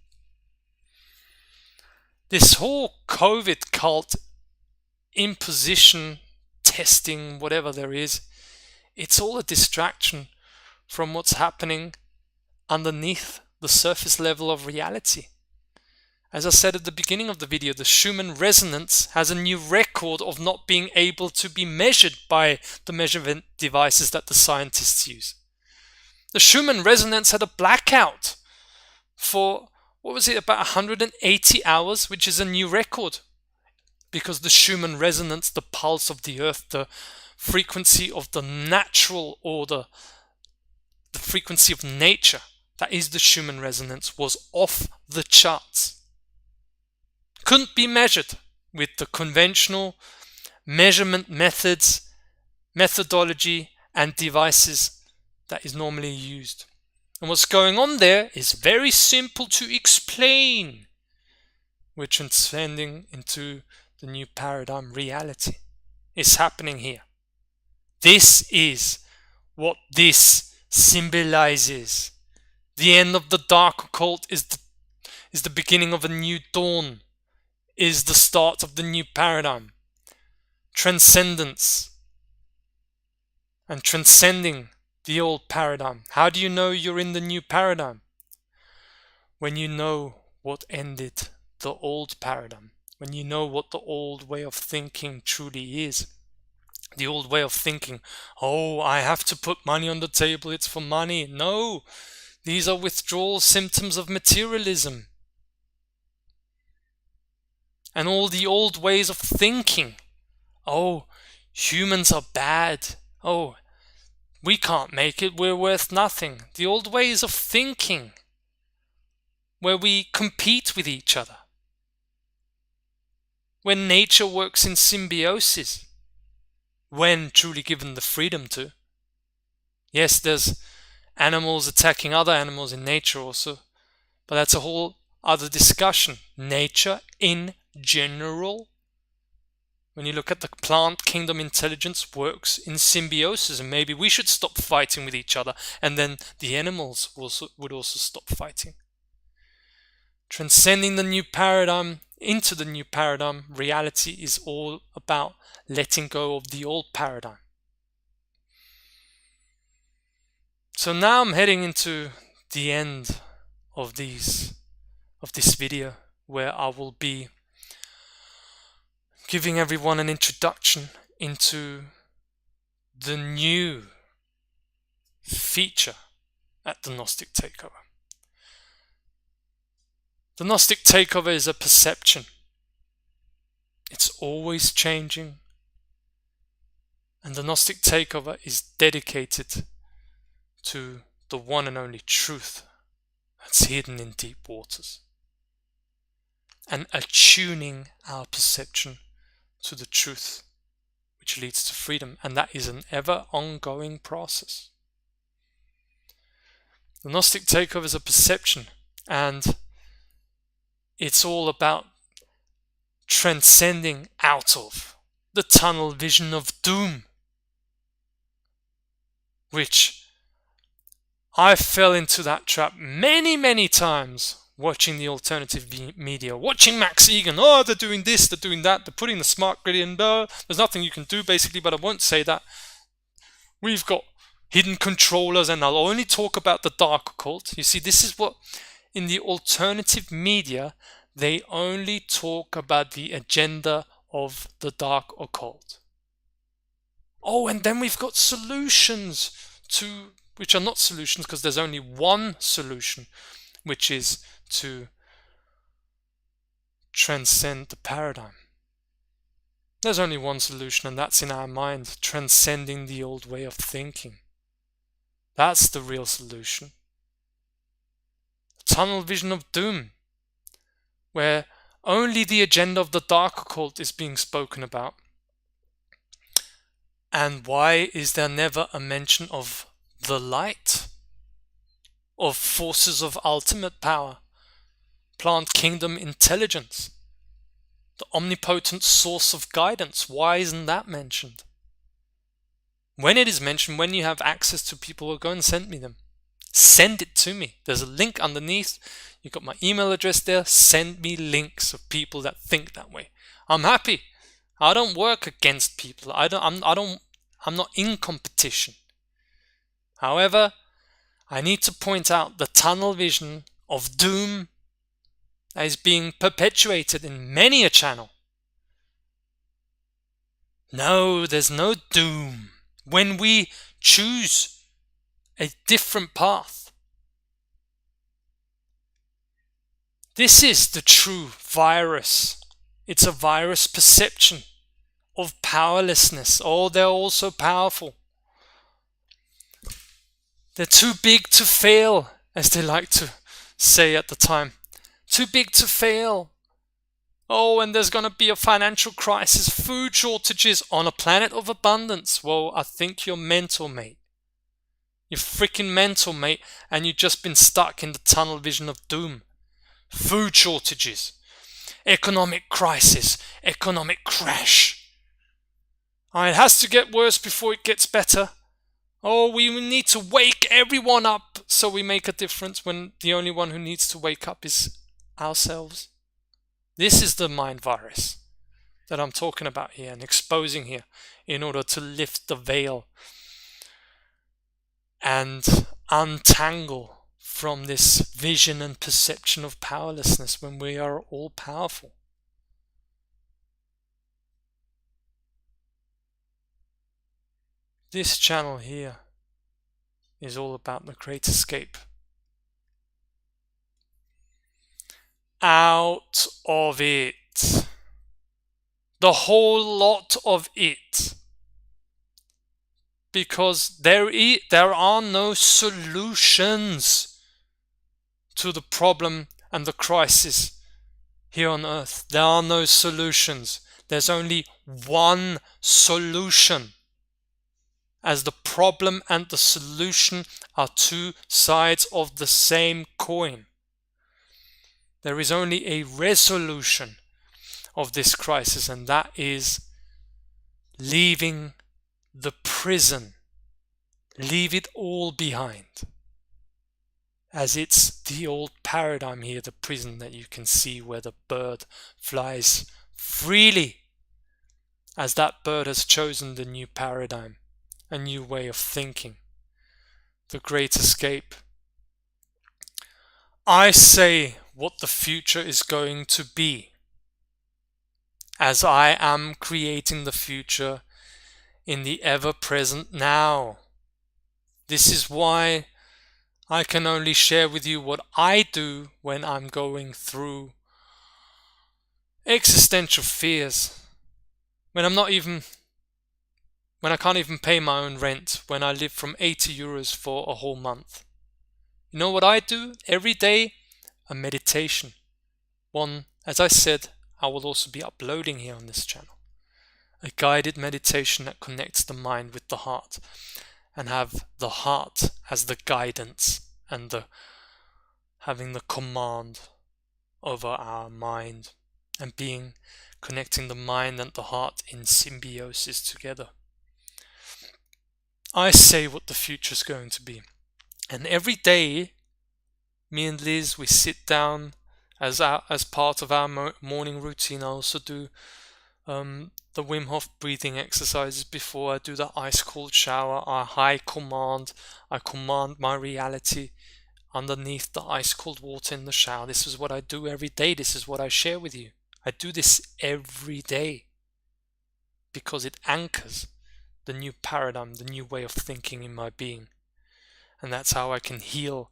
This whole COVID cult, imposition, testing, whatever there is, it's all a distraction from what's happening underneath the surface level of reality. As I said at the beginning of the video, the Schumann resonance has a new record of not being able to be measured by the measurement devices that the scientists use. The Schumann resonance had a blackout for, what was it, about 180 hours, which is a new record. Because the Schumann resonance, the pulse of the earth, the frequency of the natural order, the frequency of nature, that is the Schumann resonance, was off the charts. Couldn't be measured with the conventional measurement methods, methodology, and devices that is normally used. And what's going on there is very simple to explain. We're transcending into the new paradigm reality. It's happening here. This is what this symbolizes. The end of the dark occult is the beginning of a new dawn, is the start of the new paradigm. Transcendence and transcending the old paradigm. How do you know you're in the new paradigm? When you know what ended the old paradigm. When you know what the old way of thinking truly is. The old way of thinking, oh, I have to put money on the table, it's for money. No, these are withdrawal symptoms of materialism. And all the old ways of thinking, oh, humans are bad. Oh, we can't make it, we're worth nothing. The old ways of thinking, where we compete with each other. When nature works in symbiosis, when truly given the freedom to. Yes, there's animals attacking other animals in nature also, but that's a whole other discussion. Nature in general, when you look at the plant kingdom, intelligence works in symbiosis, and maybe we should stop fighting with each other, and then the animals would also stop fighting. Transcending the new paradigm into the new paradigm reality is all about letting go of the old paradigm. So now I'm heading into the end of this video, where I will be giving everyone an introduction into the new feature at the Gnostic Takeover. The Gnostic Takeover is a perception. It's always changing. And the Gnostic Takeover is dedicated to the one and only truth that's hidden in deep waters, and attuning our perception to the truth, which leads to freedom, and that is an ever ongoing process. The Gnostic Takeover is a perception, and it's all about transcending out of the tunnel vision of doom, which I fell into that trap many times watching the alternative media, watching Max Egan. Oh, they're doing this, they're doing that, they're putting the smart grid in. There's nothing you can do, basically, but I won't say that. We've got hidden controllers, and I'll only talk about the dark occult. You see, this is what, in the alternative media, they only talk about the agenda of the dark occult. Oh, and then we've got solutions to, which are not solutions, because there's only one solution, which is to transcend the paradigm. There's only one solution, and that's in our mind, transcending the old way of thinking. That's the real solution. The tunnel vision of doom, where only the agenda of the dark occult is being spoken about. And why is there never a mention of the light, of forces of ultimate power, plant kingdom intelligence, the omnipotent source of guidance? Why isn't that mentioned? When it is mentioned, when you have access to people, go and send me them. Send it to me. There's a link underneath. You've got my email address there. Send me links of people that think that way. I'm happy. I don't work against people. I'm not in competition. However, I need to point out the tunnel vision of doom that is being perpetuated in many a channel. No, there's no doom. When we choose a different path, this is the true virus. It's a virus perception of powerlessness. Oh, they're all so powerful. They're too big to fail, as they like to say at the time. Too big to fail. Oh, and there's going to be a financial crisis, food shortages on a planet of abundance. Well, I think you're mental, mate. You're freaking mental, mate, and you've just been stuck in the tunnel vision of doom. Food shortages, economic crisis, economic crash. It has to get worse before it gets better. Oh, we need to wake everyone up so we make a difference, when the only one who needs to wake up is ourselves. This is the mind virus that I'm talking about here and exposing here, in order to lift the veil and untangle from this vision and perception of powerlessness, when we are all powerful. This channel here is all about the great escape. Out of it. The whole lot of it. Because there are no solutions to the problem and the crisis here on earth. There are no solutions. There's only one solution, as the problem and the solution are two sides of the same coin. There is only a resolution of this crisis, and that is leaving the prison. Leave it all behind. As it's the old paradigm here, the prison that you can see, where the bird flies freely, as that bird has chosen the new paradigm, a new way of thinking. the great escape. I say what the future is going to be, as I am creating the future in the ever-present now. This is why I can only share with you what I do when I'm going through existential fears, when I can't even pay my own rent, when I live from 80 euros for a whole month. You know what I do every day? A meditation. One, as I said, I will also be uploading here on this channel. A guided meditation that connects the mind with the heart, and have the heart as the guidance and having the command over our mind, and connecting the mind and the heart in symbiosis together. I say what the future is going to be, and every day me and Liz, we sit down as part of our morning routine. I also do the Wim Hof breathing exercises before I do the ice cold shower. I command my reality underneath the ice cold water in the shower. This is what I do every day. This is what I share with you. I do this every day because it anchors the new paradigm, the new way of thinking in my being. And that's how I can heal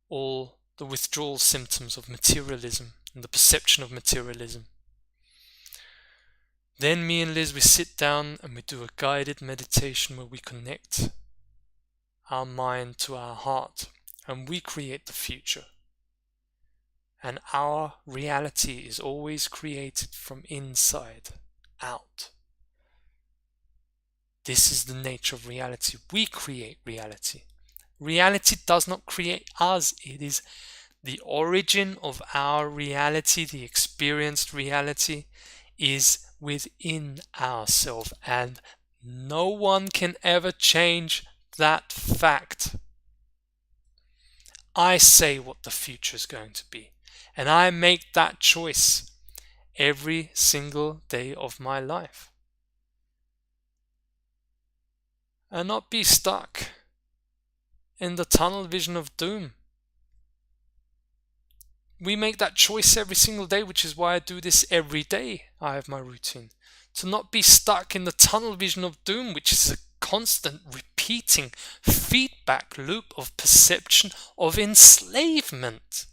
all the withdrawal symptoms of materialism and the perception of materialism. Then me and Liz, we sit down and we do a guided meditation where we connect our mind to our heart, and we create the future. And our reality is always created from inside out. This is the nature of reality. We create reality. Reality does not create us. It is the origin of our reality. The experienced reality is within ourselves, and no one can ever change that fact. I say what the future is going to be, and I make that choice every single day of my life. And not be stuck in the tunnel vision of doom. We make that choice every single day, which is why I do this every day. I have my routine. To not be stuck in the tunnel vision of doom, which is a constant repeating feedback loop of perception of enslavement.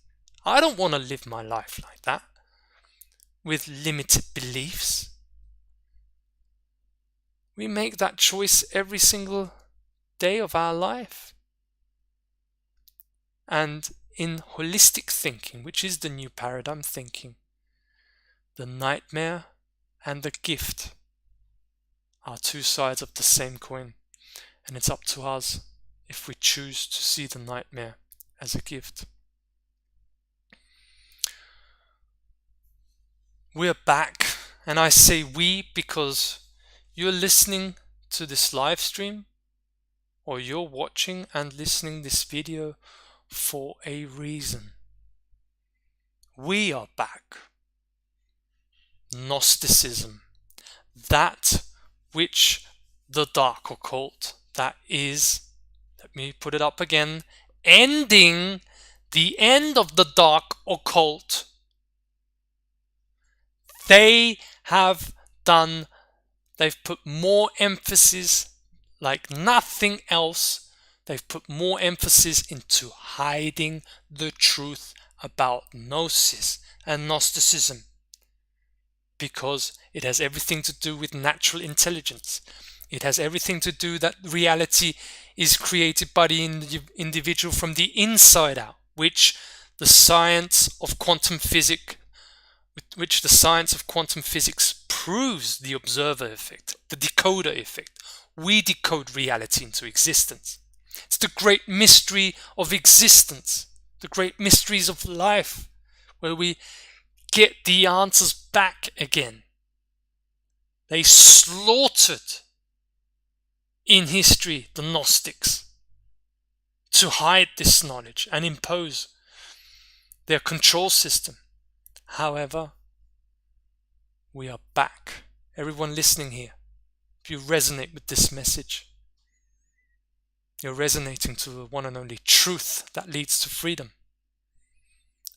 I don't want to live my life like that, with limited beliefs. We make that choice every single day of our life. And in holistic thinking, which is the new paradigm thinking, the nightmare and the gift are two sides of the same coin, and it's up to us if we choose to see the nightmare as a gift. We're back, and I say we because you're listening to this live stream, or you're watching and listening this video for a reason. We are back. Gnosticism, that which the dark occult, that is, let me put it up again, ending the end of the dark occult. They've put more emphasis, like nothing else, they've put more emphasis into hiding the truth about Gnosis and Gnosticism, because it has everything to do with natural intelligence. It has everything to do that reality is created by the individual from the inside out, which the science of quantum physics proves the observer effect, the decoder effect. We decode reality into existence. It's the great mystery of existence, the great mysteries of life, where we get the answers back again. They slaughtered in history the Gnostics to hide this knowledge and impose their control system. However, we are back. Everyone listening here, if you resonate with this message, You're resonating to the one and only truth that leads to freedom.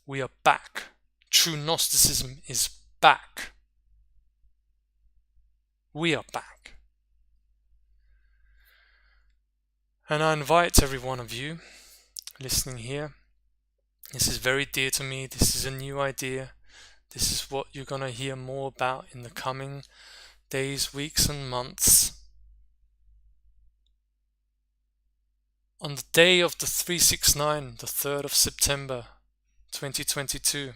We are back. True Gnosticism is back. We are back. And I invite every one of you listening here. This is very dear to me. This is a new idea. This is what you're going to hear more about in the coming days, weeks, and months. On the day of the 369, the 3rd of September 2022,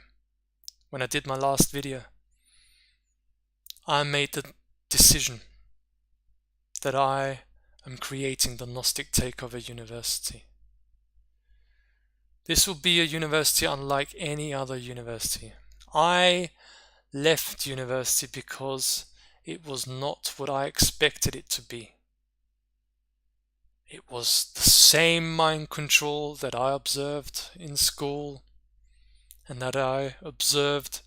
when I did my last video, I made the decision that I am creating the Gnostic Takeover University. This will be a university unlike any other university. I left university because it was not what I expected it to be. It was the same mind control that I observed in school and that I observed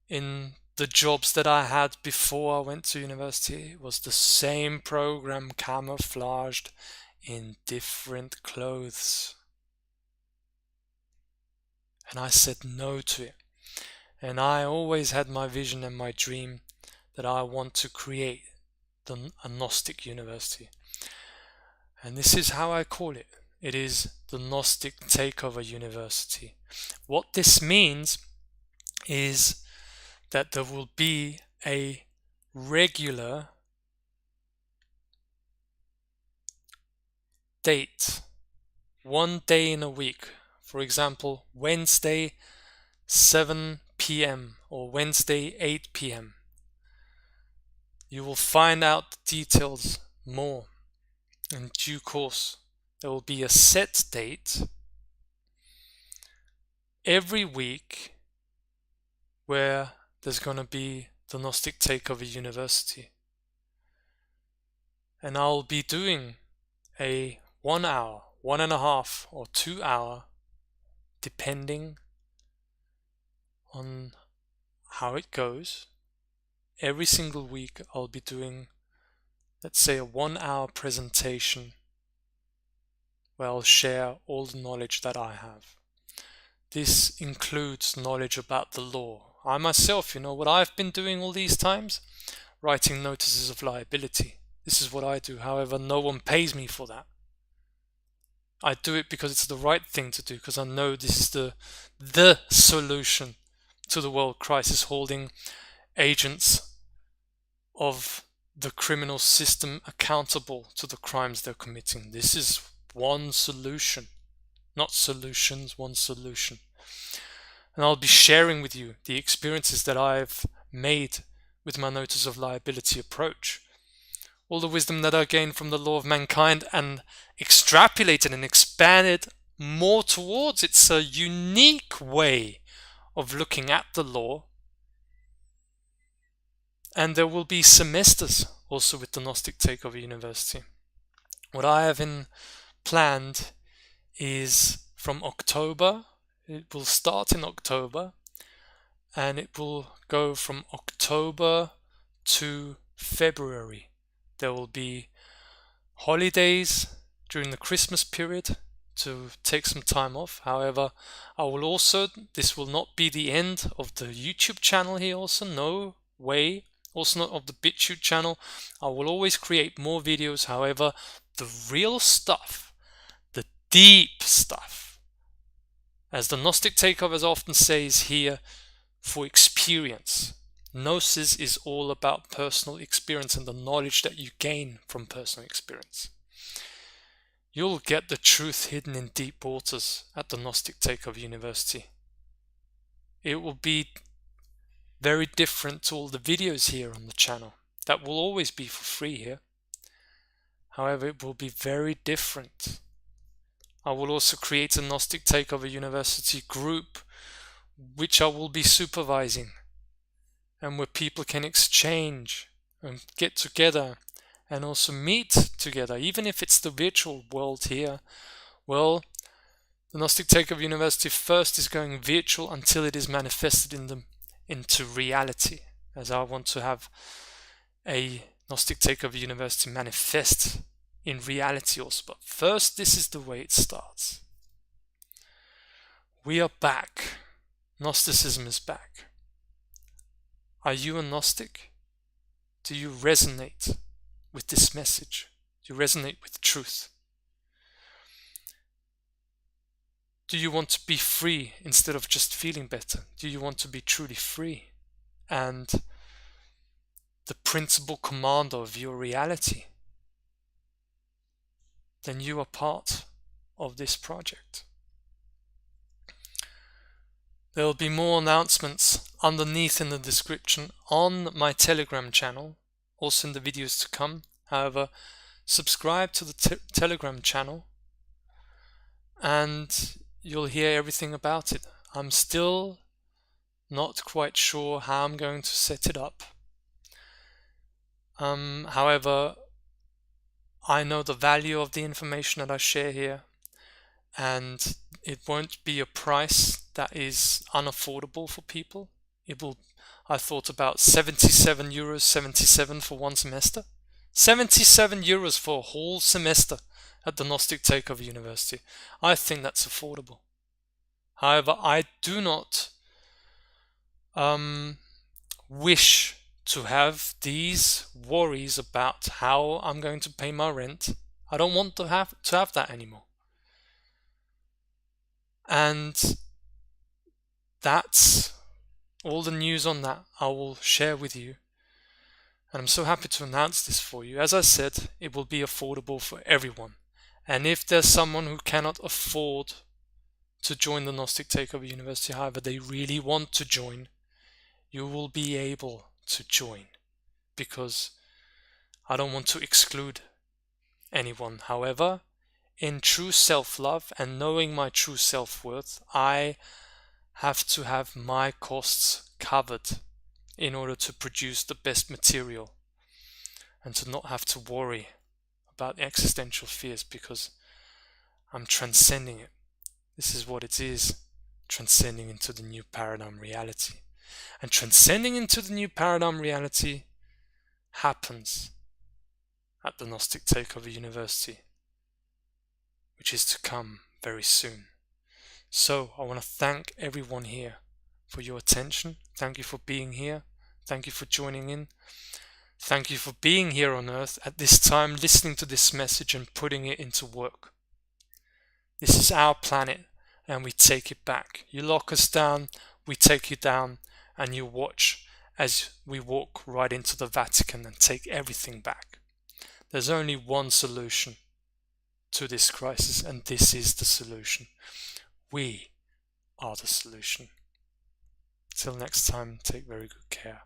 in the jobs that I had before I went to university. It was the same program camouflaged in different clothes. And I said no to it. And I always had my vision and my dream that I want to create a Gnostic university. And this is how I call it. It is the Gnostic Takeover University. What this means is that there will be a regular date, one day in a week. For example, Wednesday 7 p.m. or Wednesday 8 p.m. You will find out the details more in due course. There will be a set date every week where there's going to be the Gnostic Takeover University. And I'll be doing a 1 hour, 1.5 or 2 hour, depending on how it goes. Every single week I'll be doing, let's say, a 1 hour presentation where I'll share all the knowledge that I have. This includes knowledge about the law. I myself, you know what I've been doing all these times? Writing notices of liability. This is what I do. However, no one pays me for that. I do it because it's the right thing to do, because I know this is the solution to the world crisis, holding agents of the criminal system accountable to the crimes they're committing. This is one solution, not solutions, one solution. And I'll be sharing with you the experiences that I've made with my notice of liability approach. All the wisdom that I gained from the law of mankind and extrapolated and expanded more towards. It's a unique way of looking at the law. And there will be semesters also with the Gnostic Takeover University. What I have planned is from October. It will start in October and it will go from October to February. There will be holidays during the Christmas period to take some time off. However, this will not be the end of the YouTube channel here also, no way. Also not of the BitChute channel. I will always create more videos. However, the real stuff, the deep stuff, as the Gnostic Takeover often says here, for experience. Gnosis is all about personal experience and the knowledge that you gain from personal experience. You'll get the truth hidden in deep waters at the Gnostic Takeover University. It will be very different to all the videos here on the channel. That will always be for free here. However, it will be very different. I will also create a Gnostic Takeover University group which I will be supervising, and where people can exchange and get together and also meet together, even if it's the virtual world here. Well, the Gnostic Takeover University first is going virtual until it is manifested into reality, as I want to have a Gnostic Takeover University manifest in reality also. But first, this is the way it starts. We are back. Gnosticism is back. Are you a Gnostic? Do you resonate with this message? Do you resonate with truth? Do you want to be free instead of just feeling better? Do you want to be truly free and the principal commander of your reality? Then you are part of this project. There will be more announcements underneath in the description on my Telegram channel, also in the videos to come. However, subscribe to the Telegram channel and you'll hear everything about it. I'm still not quite sure how I'm going to set it up. However, I know the value of the information that I share here, and it won't be a price that is unaffordable for people. I thought about €77, 77 for one semester. €77 for a whole semester at the Gnostic Takeover University. I think that's affordable. However, I do not wish to have these worries about how I'm going to pay my rent. I don't want to have that anymore. And that's all the news on that I will share with you. And I'm so happy to announce this for you. As I said, it will be affordable for everyone. And if there's someone who cannot afford to join the Gnostic Takeover University, however, they really want to join, you will be able to join, because I don't want to exclude anyone. However, in true self-love and knowing my true self-worth, I have to have my costs covered in order to produce the best material and to not have to worry about existential fears, because I'm transcending it. This is what it is, transcending into the new paradigm reality. And transcending into the new paradigm reality happens at the Gnostic Takeover University, which is to come very soon. So I want to thank everyone here for your attention. Thank you for being here. Thank you for joining in. Thank you for being here on Earth at this time, listening to this message and putting it into work. This is our planet and we take it back. You lock us down, we take you down, and you watch as we walk right into the Vatican and take everything back. There's only one solution to this crisis, and this is the solution. We are the solution. Till next time, take very good care.